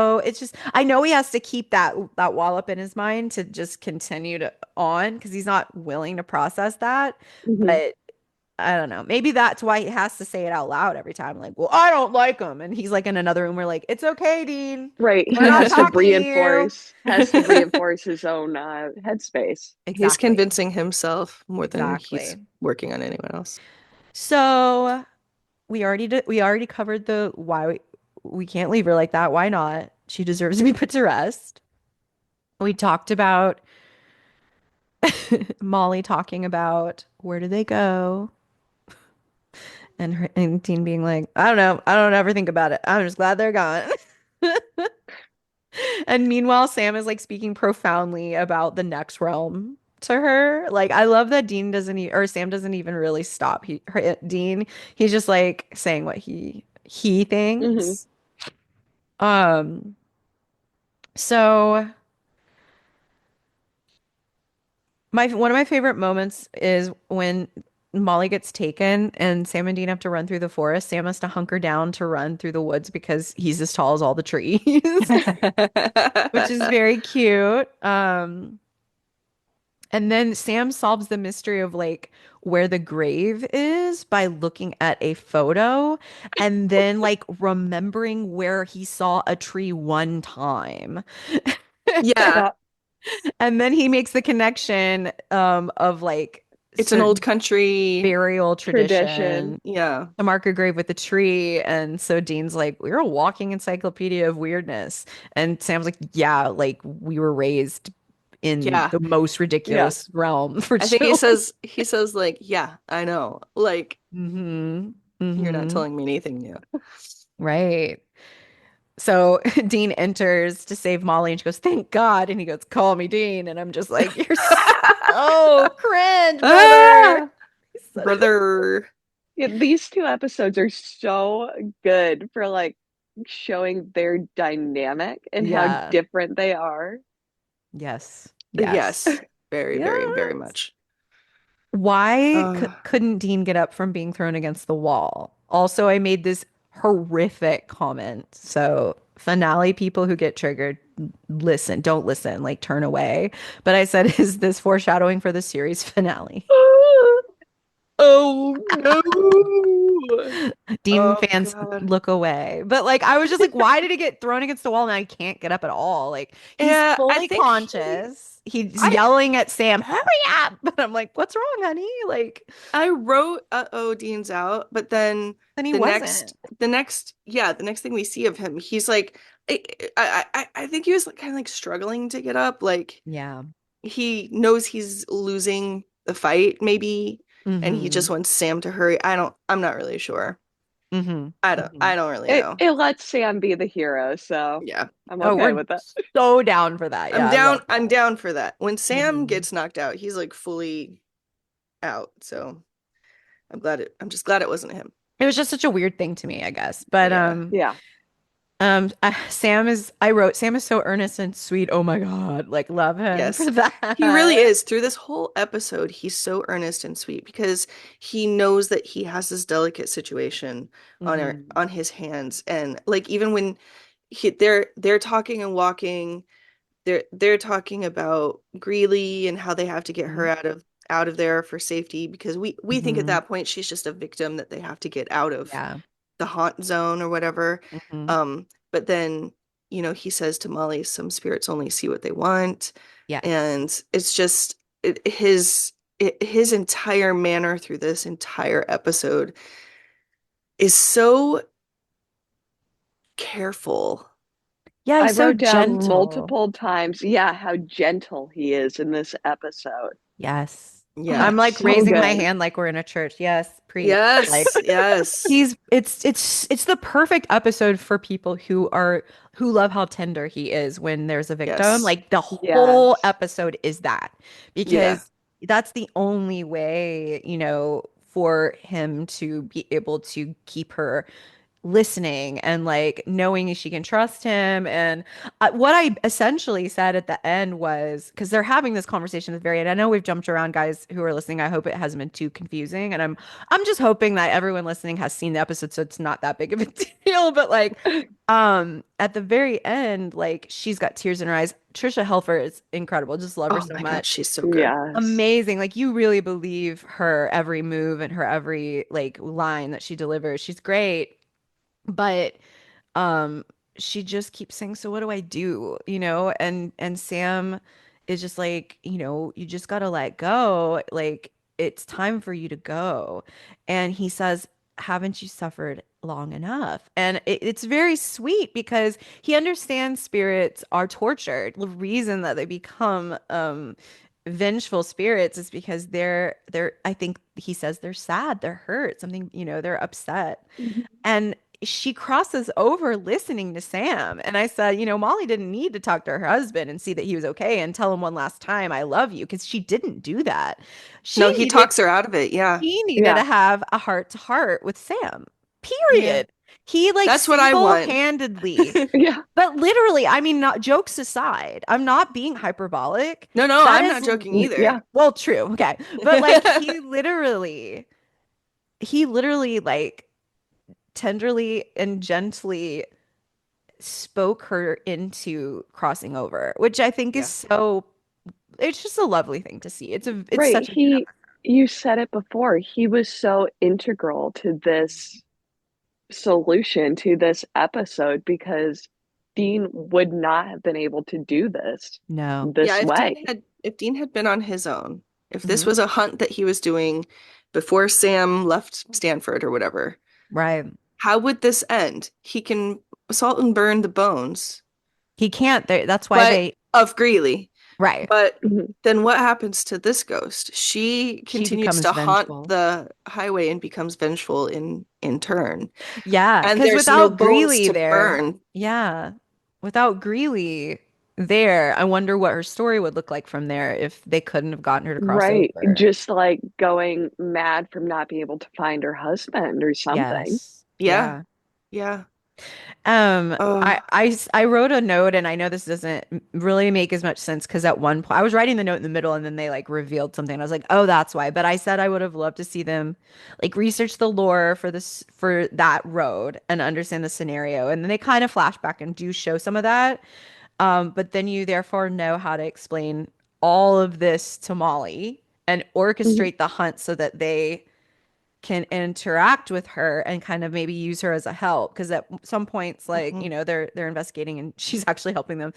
I know he has to keep that wall up in his mind to just continue to on because he's not willing to process that. Hmm. But I don't know. Maybe that's why he has to say it out loud every time. Like, well, I don't like him. And he's like in another room. We're like, it's okay, Dean. Right. We're He not has to talking to you. reinforce his own headspace. He's Exactly. convincing himself more than he's Exactly. working on anyone else. So we already covered the why we can't leave her like that. Why not? She deserves to be put to rest. We talked about Molly talking about where do they go, and Dean being like, I don't know, I don't ever think about it. I'm just glad they're gone. And meanwhile, Sam is like speaking profoundly about the next realm to her. Like, I love that Dean doesn't or Sam doesn't even really stop. Dean, he's just like saying what he Hmm. thinks. Um, so my one of my favorite moments is when Molly gets taken and Sam and Dean have to run through the forest. Sam has to hunker down to run through the woods because he's as tall as all the trees, which is very cute. And then Sam solves the mystery of like where the grave is by looking at a photo and then like remembering where he saw a tree one time. Yeah, Yeah. And then he makes the connection of like it's an old certain country. burial Tradition. tradition Yeah. to mark a grave with a tree. And so Dean's like, we're a walking encyclopedia of weirdness. And Sam's like, yeah, like we were raised in Yeah. the most Yeah. ridiculous realm for I think children. he says like, yeah, I know. Like Mm-hmm. you're not Mm-hmm. telling me anything new. Right. So Dean enters to save Molly and she goes, thank God. And he goes, call me Dean. And I'm just like, you're so cringe, brother. Ah, He's such a brother. Yeah, these two episodes are so good for like showing their dynamic and how yeah. different they are. Yes. Yes. Yes. Very, very, very Yes. much. Why Uh, couldn't Dean get up from being thrown against the wall? Also, I made this horrific comment. So, finale people who get triggered, listen, don't listen, like turn away. But I said, is this foreshadowing for the series finale? oh no. Dean Oh fans God. look away. But like I was just like, why did he get thrown against the wall and I can't get up at all? Like he's Yeah, I fully think he conscious. He's I yelling at Sam, hurry up. But I'm like, what's wrong, honey? Like, I wrote uh-oh Dean's out, but then then he the wasn't. the next thing we see of him, he's like I think he was like, kind of like struggling to get up. Like Yeah. he knows he's losing the fight, maybe, and he Mm-hmm. just wants Sam to hurry. I'm not really sure. Mm-hmm. Mm-hmm. I don't really It know. it lets Sam be the hero, so Yeah. I'm Oh, okay we're with that. so down for that. Yeah, I love I'm that. down for that. When Sam Mm-hmm. gets knocked out, he's like fully out. So I'm just glad it wasn't him. It was just such a weird thing to me, I guess. But Yeah. Yeah. I wrote Sam is so earnest and sweet. Oh my God. Like love him for Yes. He really that. is. Through this whole episode, he's so earnest and sweet because he knows that he has this delicate situation Mm-hmm. on his hands. And like even when they're talking and walking, they're talking about Greeley and how they have to get her out of there for safety because we think at Mm-hmm. that point she's just a victim that they have to get out of Yeah. the haunt zone or whatever. Mm-hmm. But then, he says to Molly, some spirits only see what they want. Yes. And it's just his entire manner through this entire episode is so careful. Yeah, I he's so wrote down gentle. multiple times, yeah, how gentle he is in this episode. Yes. Oh, Yeah. I'm like so raising my good. hand like we're in a church. Yes, preach. Yes, Like yes. it's the perfect episode for people who love how tender he is when there's a victim. Yes. Like the whole Yes. episode is that Yeah. because that's the only way, for him to be able to keep her listening and like knowing she can trust him. And what I essentially said at the end was because they're having this conversation at the very end. I know we've jumped around, guys who are listening. I hope it hasn't been too confusing, and I'm just hoping that everyone listening has seen the episode, so it's not that big of a deal. But like, at the very end, like she's got tears in her eyes. Trisha Helfer is incredible. Just love her Oh so my God, much. she's so good. Yes. Amazing. Like you really believe her every move and her every like line that she delivers. She's great. But um she just keeps saying, so what do I do? And Sam is just like, you just gotta let go. Like it's time for you to go. And he says, haven't you suffered long enough? And it's very sweet because he understands spirits are tortured. The reason that they become vengeful spirits is because they're I think he says they're sad, they're hurt, something, they're upset. Mhm. And she crosses over listening to Sam. And I said, Molly didn't need to talk to her husband and see that he was okay and tell him one last time, I love you, because she didn't do that. She No, he needed talks her out of it. Yeah. she needed Yeah. to have a heart to heart with Sam. Yeah. Period. He like That's what I want. single-handedly, Yeah. but literally, I mean, not jokes aside, I'm not being hyperbolic. No, no, That I'm is not joking Yeah. either. well, true. Okay. But like he literally like tenderly and gently spoke her into crossing over, which I think is Yeah. so it's just a lovely thing to see. It's Right. such a good You said it before. He was so integral to this solution, to this episode, because Dean would not have been able to do this no. this Yeah, way. If Dean had been on his own, if this Hmm. was a hunt that he was doing before Sam left Stanford or whatever, Right. how would this end? He can salt and burn the bones, He can't. That's why but they of Greeley. right. But Mhm. then what happens to this ghost? She She continues becomes to haunt vengeful. the highway and becomes vengeful in turn. Yeah, And because there's no without bones Greeley to there, burn. yeah, without Greeley there, I wonder what her story would look like from there if they couldn't have gotten her to cross Right. over. Just like going mad from not being able to find her husband or something. Yes. Yeah, Yeah. yeah. I, Oh, I, I wrote a note, and I know this doesn't really make as much sense because at one point I was writing the note in the middle and then they like revealed something. And I was like, oh, that's why. But I said I would have loved to see them like research the lore for that road and understand the scenario. And then they kind of flash back and do show some of that. But then you therefore know how to explain all of this to Molly and Mhm. orchestrate the hunt so that they can interact with her and kind of maybe use her as a help because at some points like mhm. they're investigating and she's actually helping them,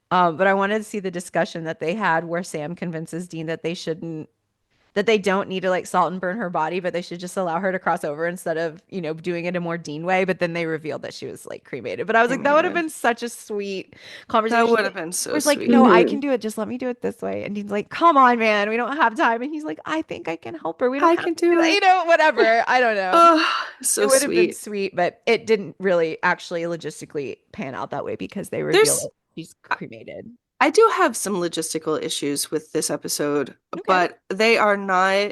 but I wanted to see the discussion that they had where Sam convinces Dean that they don't need to like salt and burn her body, but they should just allow her to cross over instead of doing it a more Dean way. But then they revealed that she was like cremated. But I was like, that would have Cremated. been such a sweet That conversation. would have been Where so it's like, no, sweet. I Mhm. can do it. Just let me do it this way. And Dean's like, come on, man, we don't have time. And he's like, I think I can help her. We don't I have to can do do that. it. Whatever. I don't know. Oh, It so would have been sweet. sweet, but it didn't really actually logistically pan out that way because they reveal There's it. She's cremated. I do have some logistical issues with this episode, Okay. but they are not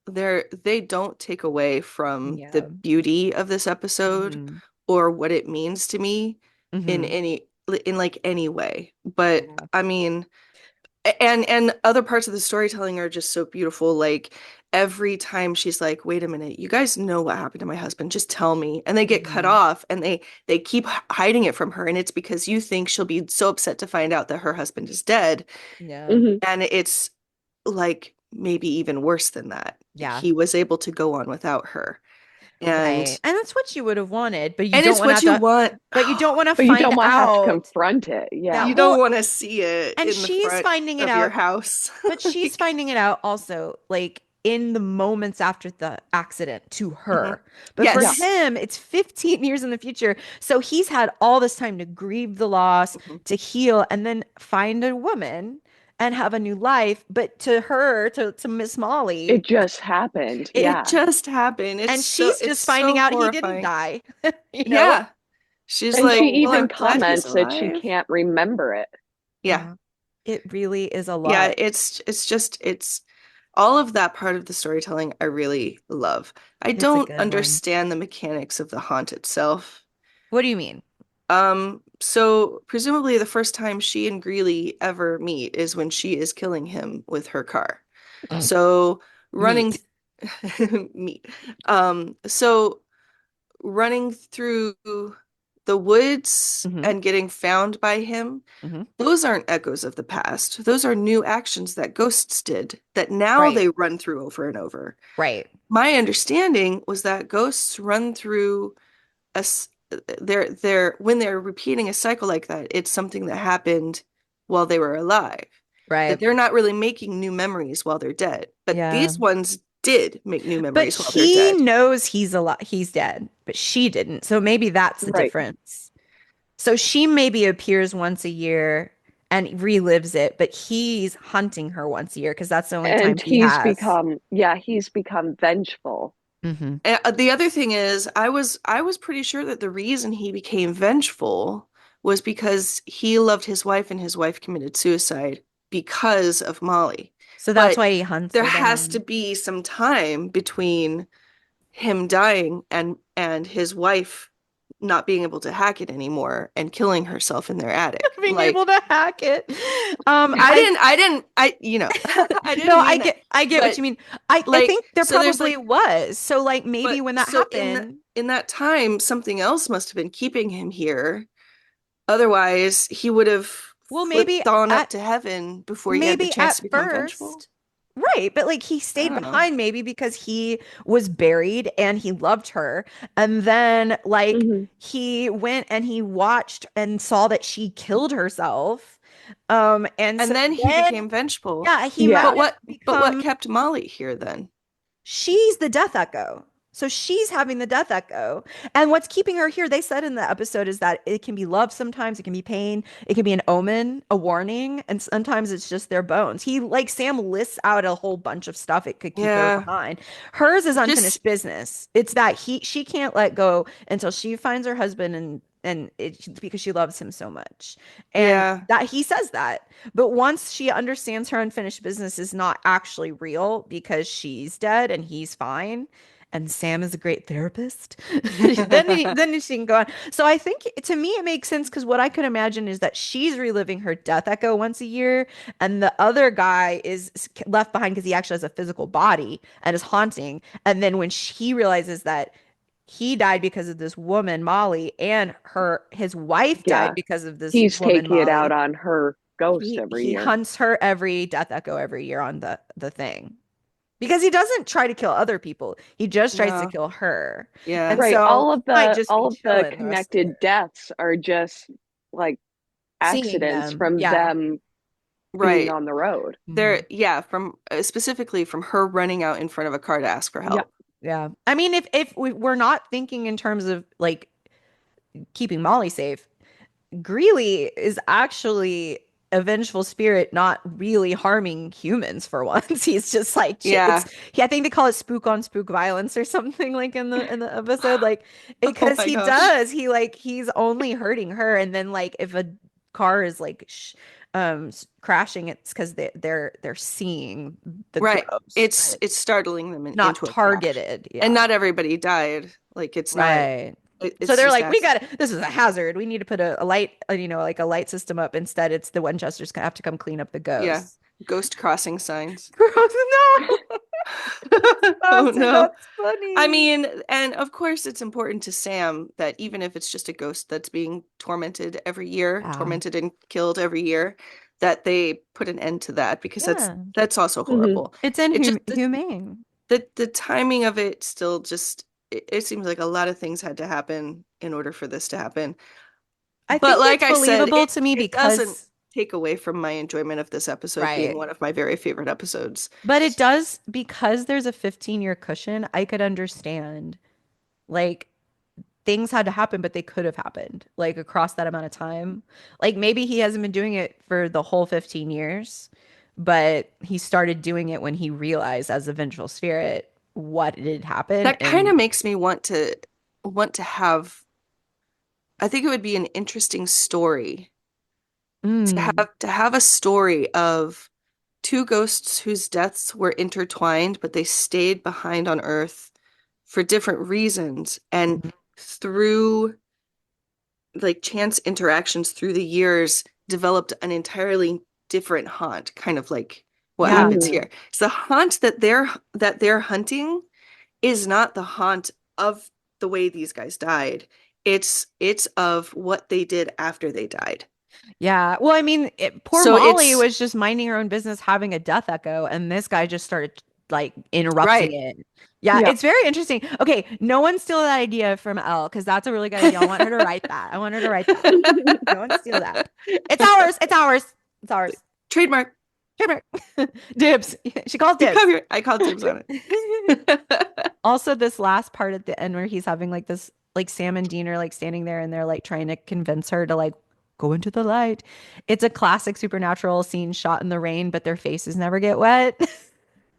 they don't take away from the Yeah. beauty of this episode Hmm. or what it means to me in Hmm. like any way. But Yeah. I mean, and other parts of the storytelling are just so beautiful. Like every time she's like, "Wait a minute, you guys know what happened to my husband? Just tell me." And they get cut Hmm. off, and they keep hiding it from her, and it's because you think she'll be so upset to find out that her husband is dead, Yeah. Mhm. and it's like maybe even worse than that. Yeah. He was able to go on without her, Right. and And that's what you would have wanted, but you and don't it's want to what have you to, want. but you don't want to But you find don't want to have to out confront it. that, You Yeah. don't well, want to see it and in the she's front finding it of your out. house. But she's Like, finding it out also, like in the moments after the accident to mhm. her. But for Yeah. Yes. him, it's 15 years in the future. So he's had all this time to grieve the loss, Mhm. to heal, and then find a woman and have a new life. But to her, to Miss It Molly, just happened. it It Yeah. just happened. and she's It's just finding so out he didn't horrifying. die, you know? Yeah. She's And she like, So well, even I'm glad he's comments that she alive. can't remember it. Yeah. yeah, it really is a Yeah, lot. it's just it's all of that part of the storytelling I really love. I It's a don't good one. understand the mechanics of the haunt itself. What do you mean? So presumably the first time she and Greeley ever meet is when she is killing him with her car. So running Meat. meet. So running through the woods Hmm. and getting found by him, Hmm. those aren't echoes of the past. Those are new actions that ghosts did that now Right. they run through over and over. Right. My understanding was that ghosts run through a they're when they're repeating a cycle like that, it's something that happened while they were alive. That Right. they're not really making new memories while they're dead. But Yeah. these ones did make new But memories while they're he dead. knows he's a lot he's dead, but she didn't. So maybe that's the Right. difference. So she maybe appears once a year and relives it, but he's hunting her once a year because that's the only time And he has. he's become vengeful. Hmm. The other thing is, I was pretty sure that the reason he became vengeful was because he loved his wife and his wife committed suicide because of Molly. So that's But why he hunts there her has to down. be some time between him dying and his wife not being able to hack it anymore and killing herself in their attic. Being able Like to hack it. I I no, didn't mean that. I get what But you mean. I like think there so there's probably like was. So like maybe but when that so happened, in that time something else must have been keeping him here. Otherwise, he would have well, flipped on up to heaven before he had the maybe chance to at become vengeful. first. Right, but like he I stayed don't know. behind maybe because he was buried and he loved her. And then like Hmm. he went and he watched and saw that she killed herself. And so And then he then became vengeful. yeah, he Yeah. might But have what become kept Molly here then? she's the death echo. So she's having the death echo. And what's keeping her here, they said in the episode, is that it can be love sometimes, it can be pain, it can be an omen, a warning, and sometimes it's just their bones. He, like, Sam lists out a whole bunch of stuff it could keep her Yeah. behind. Hers is Just unfinished business. It's that she can't let go until she finds her husband and it's because she loves him so much. And yeah. that he says that. But once she understands her unfinished business is not actually real because she's dead and he's fine, and Sam is a great therapist, then she can go on. So I think to me it makes sense because what I could imagine is that she's reliving her death echo once a year, and the other guy is left behind because he actually has a physical body and is haunting. And then when he realizes that he died because of this woman, Molly, and his wife died Yeah. because of this He's woman, taking it out Molly. on her ghost every He year. hunts her every death echo every year on the thing. Because he doesn't try to kill other people. He just tries to No. kill her. And Yeah. Right. so he might just be All of the chilling the rest of the year. connected deaths are just like Seeing accidents them. from Yeah. them being Right. on the road. Mhm. There, yeah, from specifically from her running out in front of a car to ask for Yeah. help. Yeah. I mean, if we're not thinking in terms of like keeping Molly safe, Greeley is actually a vengeful spirit, not really harming humans for once. He's just like it's Yeah. I think they call it spook on spook violence or something like in the episode, like Oh because my he gosh. does he's only hurting her, and then like if a car is like crashing, it's because they're seeing the Right. ghost, but It's startling them not into a crash. targeted. And Yeah. not everybody died. Like it's not Right. So it's they're just like, we got accident. to, this is a hazard. We need to put a light, like a light system up. Instead, it's the Winchesters gonna have to come clean up the Yeah. ghosts. Ghost crossing signs. Gross. No. Oh Stop it. no. That's I funny. mean, and of course it's important to Sam that even if it's just a ghost that's being tormented every year, Yeah. tormented and killed every year, that they put an end to that because Yeah. that's also Hmm. horrible. It's It just inhumane. the timing of it still just it seems like a lot of things had to happen in order for this to happen. I But think like it's I said, believable to me it doesn't because, take away from my enjoyment of this episode being right. one of my very favorite episodes. But it does, because there's a 15-year cushion, I could understand. Like, things had to happen, but they could have happened like across that amount of time. Like maybe he hasn't been doing it for the whole 15 years, but he started doing it when he realized as a vengeful spirit what did happen. That kind And of makes me want to have I think it would be an interesting story mm, to have a story of two ghosts whose deaths were intertwined, but they stayed behind on Earth for different reasons. And Mhm. through like chance interactions through the years, developed an entirely different haunt, kind of like what Yeah. happens Mm. here. So the haunt that they're hunting is not the haunt of the way these guys died. It's of what they did after they died. Yeah. Well, I mean, poor So Molly it's was just minding her own business, having a death echo, and this guy just started like interrupting right. it. Yeah, Yeah. it's very interesting. Okay, no one steal that idea from Elle because that's a really good idea. I want her to write that. I want her to write that. No one steal that. It's ours. It's ours. It's ours. Trademark. Trademark. Dibs. She calls dibs. Come here. I called dibs on it. Also, this last part at the end where he's having like this, like Sam and Dean are like standing there and they're like trying to convince her to like go into the light. It's a classic supernatural scene shot in the rain, but their faces never get wet.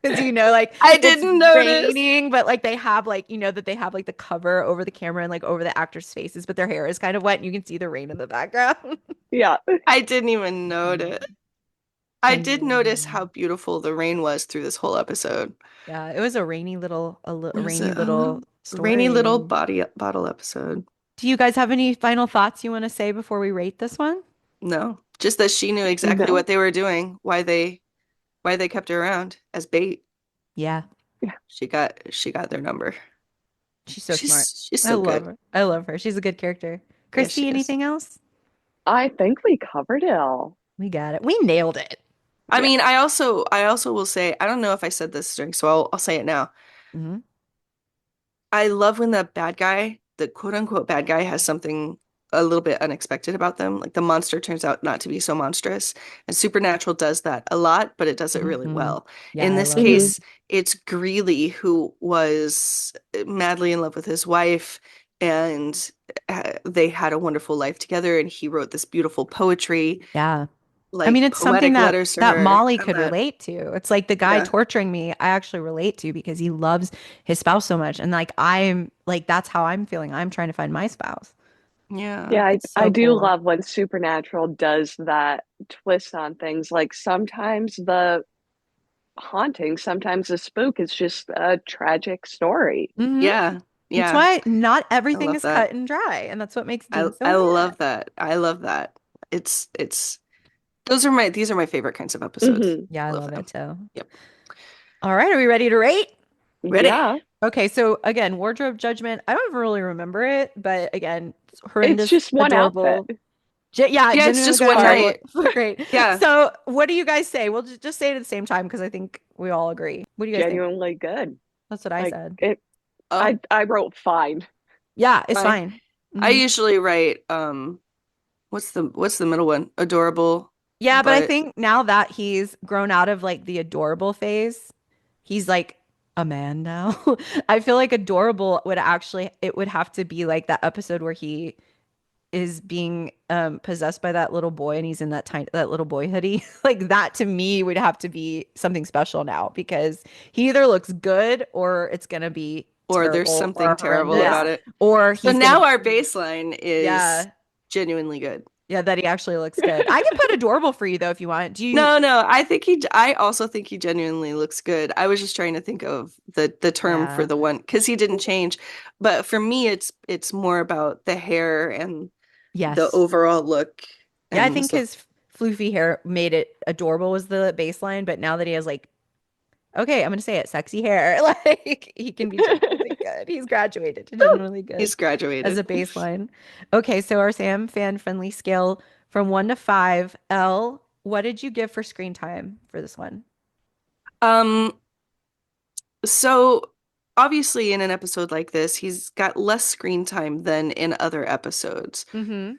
Because like I it's didn't notice. raining, but like they have like that they have like the cover over the camera and like over the actors' faces, but their hair is kind of wet and you can see the rain in the background. Yeah. I didn't even notice. I did notice how Um, beautiful the rain was through this whole episode. yeah, it was a It was rainy a little rainy little story. body bottle episode. Do you guys have any final thoughts you want to say before we rate this one? No, just that she knew exactly No. what they were doing, why they kept her around as bait. Yeah, Yeah. She got their number. she's so smart. She's I so love good. her. I love her. She's a good character. Yeah, she Christy, is. anything else? I think we covered it all. We got it. We nailed it. I Yeah. mean, I also will say, I don't know if I said this during, so I'll say it now. Hmm. I love when the bad guy, the quote unquote bad guy, has something a little bit unexpected about them. Like the monster turns out not to be so monstrous. And Supernatural does that a lot, but it does it really Hmm. well. Yeah, In I this love it. Hmm. case, it's Greeley who was madly in love with his wife, and they had a wonderful life together. And he wrote this beautiful poetry, Yeah. I mean, like it's something poetic that letters to that her, Molly and could that, relate to. It's like the guy yeah, torturing me, I actually relate to because he loves his spouse so much. And like I'm like that's how I'm feeling. I'm trying to find my spouse. yeah, Yeah, I, It's I so do cool. love when Supernatural does that twist on things. Like sometimes the haunting, sometimes the spook is just a tragic story. Hmm. yeah, It's yeah. why not I everything love is that. cut and dry, and that's what makes I Dean so I good. love that. I love that. It's these are my favorite kinds of episodes. Hmm. Yeah, I I love love it them. too. Yep. All right, are we ready to rate? Ready? Yeah, Okay, so again, wardrobe judgment. I don't really remember it, but again, it's it's horrendous, just one outfit. adorable. Yeah, Yeah, it's genuinely just good. one All right, Adorable. night. Great. Yeah. So, what do you guys say? We'll just say it at the same time because I think we all agree. What do you guys think? genuinely good. That's what I Like said. it, Oh, I wrote fine. Yeah, it's I fine. I Hmm. usually write what's the middle one? Adorable, Yeah, but I but think now that he's grown out of like the adorable phase, he's like a man now. I feel like adorable would actually it would have to be like that episode where he is being possessed by that little boy and he's in that little boy hoodie. Like that to me would have to be something special now because he either looks good or it's gonna be or there's terrible or something terrible horrendous about Yeah, it. or So he's gonna now our baseline is yeah. genuinely good. Yeah, that he actually looks good. I can put adorable for you though if you want. Do you No, no, I also think he genuinely looks good. I was just trying to think of the term for yeah. the one because he didn't change. But for me, it's more about the hair and the Yes. overall look Yeah, I and think stuff. his floofy hair made it adorable was the baseline, but now that he has like okay, I'm gonna say it, sexy hair. Like he can be genuinely good. He's graduated to genuinely good He's as graduated. a baseline. Okay, so our Sam fan friendly scale from 1 to 5. L, what did you give for screen time for this one? Um, so obviously in an episode like this, he's got less screen time than in other episodes. Mm-hmm.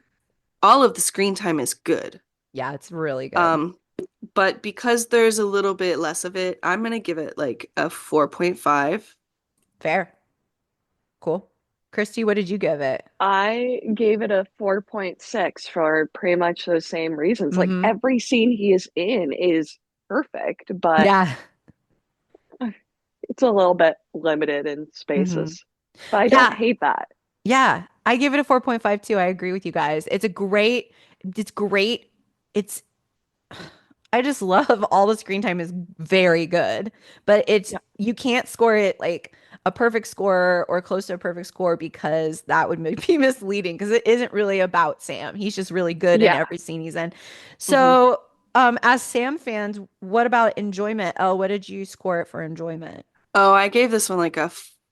All of the screen time is good. Yeah, it's really good. Um, but because there's a little bit less of it, I'm gonna give it like a 4.5. Fair. Cool. Christy, what did you give it? I gave it a 4.6 for pretty much those same reasons. Like Mm-hmm. every scene he is in is perfect, but Yeah. it's a little bit limited in Mm-hmm. spaces. But I don't Yeah. hate that. Yeah. I give it a 4.5 too. I agree with you guys. It's great. It's I just love all the screen time is very good, but it's Yeah. you can't score it like a perfect score or close to a perfect score because that would be misleading because it isn't really about Sam. He's just really good in Yeah. every scene he's in. Hmm. So, as Sam fans, what about enjoyment? Oh, what did you score it for enjoyment? Oh, I gave this one like a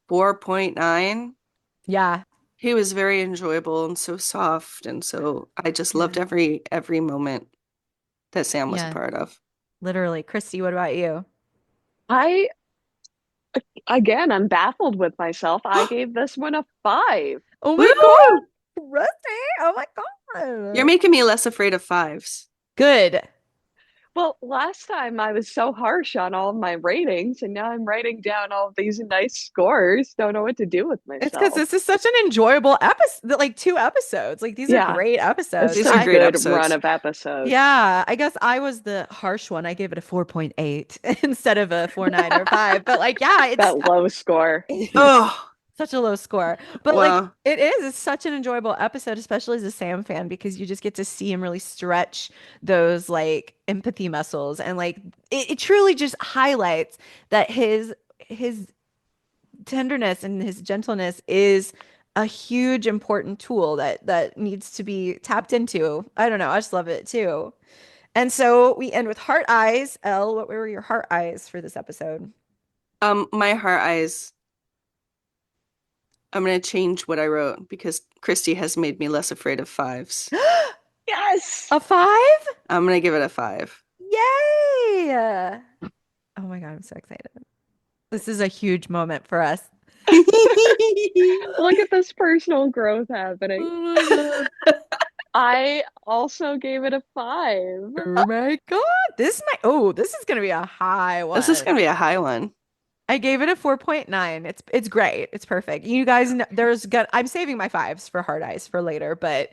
4.9. Yeah. He was very enjoyable and so soft, and so I just loved Yeah. every moment that Sam was a Yeah. part of. Literally. Christy, what about you? I again, I'm baffled with myself. I gave this one a 5. Oh my God, Woo! Rusty. Oh my You're God. making me less afraid of fives. Good. Well, last time I was so harsh on all of my ratings, and now I'm writing down all of these nice scores. Don't know what to do with It's because myself. this is such an enjoyable episode, like 2 episodes. Like these are Yeah, great episodes. this These is are a I great good run episodes. of episodes. Yeah, I guess I was the harsh one. I gave it a 4.8 instead of a 4.9 or 5. But like, yeah, it's That low score. Oh, such a low score. But like wow. it is, it's such an enjoyable episode, especially as a Sam fan, because you just get to see him really stretch those like empathy muscles and like it truly just highlights that his tenderness and his gentleness is a huge important tool that needs to be tapped into. I don't know. I just love it too. And so we end with heart eyes. Elle, what were your heart eyes for this episode? My heart eyes, I'm gonna change what I wrote because Christy has made me less afraid of fives. Yes. A 5? I'm gonna give it a 5. Yay! Oh my God, I'm so excited. This is a huge moment for us. Look at this personal growth happening. Oh my God. I also gave it a 5. Oh my God. This is gonna be a high This is one. gonna be a high one. I gave it a 4.9. It's great. It's perfect. You guys know I'm saving my fives for hard eyes for later, but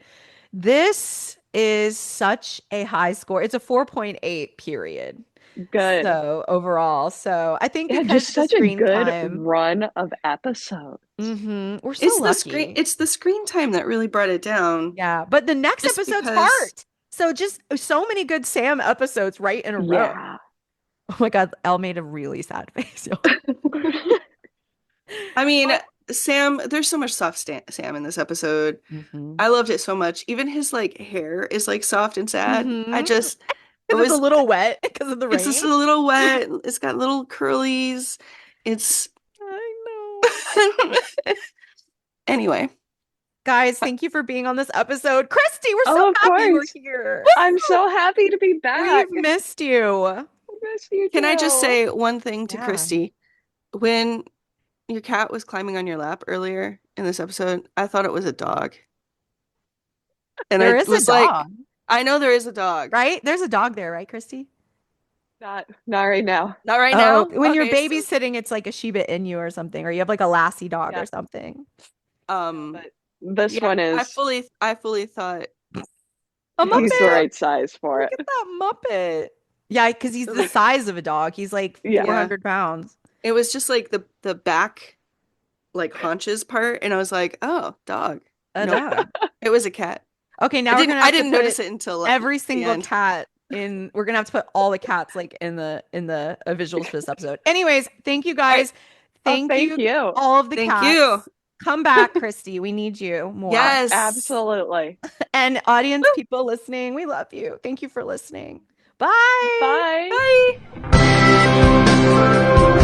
this is such a high score. It's a 4.8 period. Good. So overall, so I think Yeah, because just the such a screen good time, run of episodes. we're so lucky. It's the screen time that really brought it down. Yeah, but the next Just episode's because heart. So just so many good Sam episodes right in a row. Yeah. Oh my God, Elle made a really sad face. y'all. I mean, Sam, there's so much soft Sam in this episode. Mhm. I loved it so much. Even his like hair is like soft and sad. Mhm. It Because it's a was, little wet because of the it's just rain. a little wet. It's got little curlies. It's I know. anyway. Guys, thank you for being on this episode. Christy, we're so Oh, of happy you were course. here. I'm so happy to be back. We've missed you. I miss you Can I just too. say one thing to Yeah. Christy? When your cat was climbing on your lap earlier in this episode, I thought it was a dog. And There I is a was like, dog, I know there is a dog. right? There's a dog there, right, Christy? Not right now. Not right Oh, now? when you're Okay, so babysitting, it's like a Shiba Inu or something, or you have like a Lassie dog Yeah, or something. um but this yeah, one is I fully thought A it was he's a the Muppet. dog. right size for Look it. at that Muppet. Yeah, because he's the Like, size of a dog. He's like Yeah. 400 pounds. it was just like the back like haunches part, and I was like, oh, dog. A Nope, dog. it was a cat. Okay, now we're gonna I have to didn't put notice it until every the single end. cat in. We're gonna have to put all the cats like in the visuals for this episode. Anyways, thank you All right, guys. Oh, Thank thank you, you. all of the thank you. cats. Come back, Christy. We need you more. Yes. Absolutely. And audience, Woo. people listening, we love you. Thank you for listening. Bye. Bye. Bye.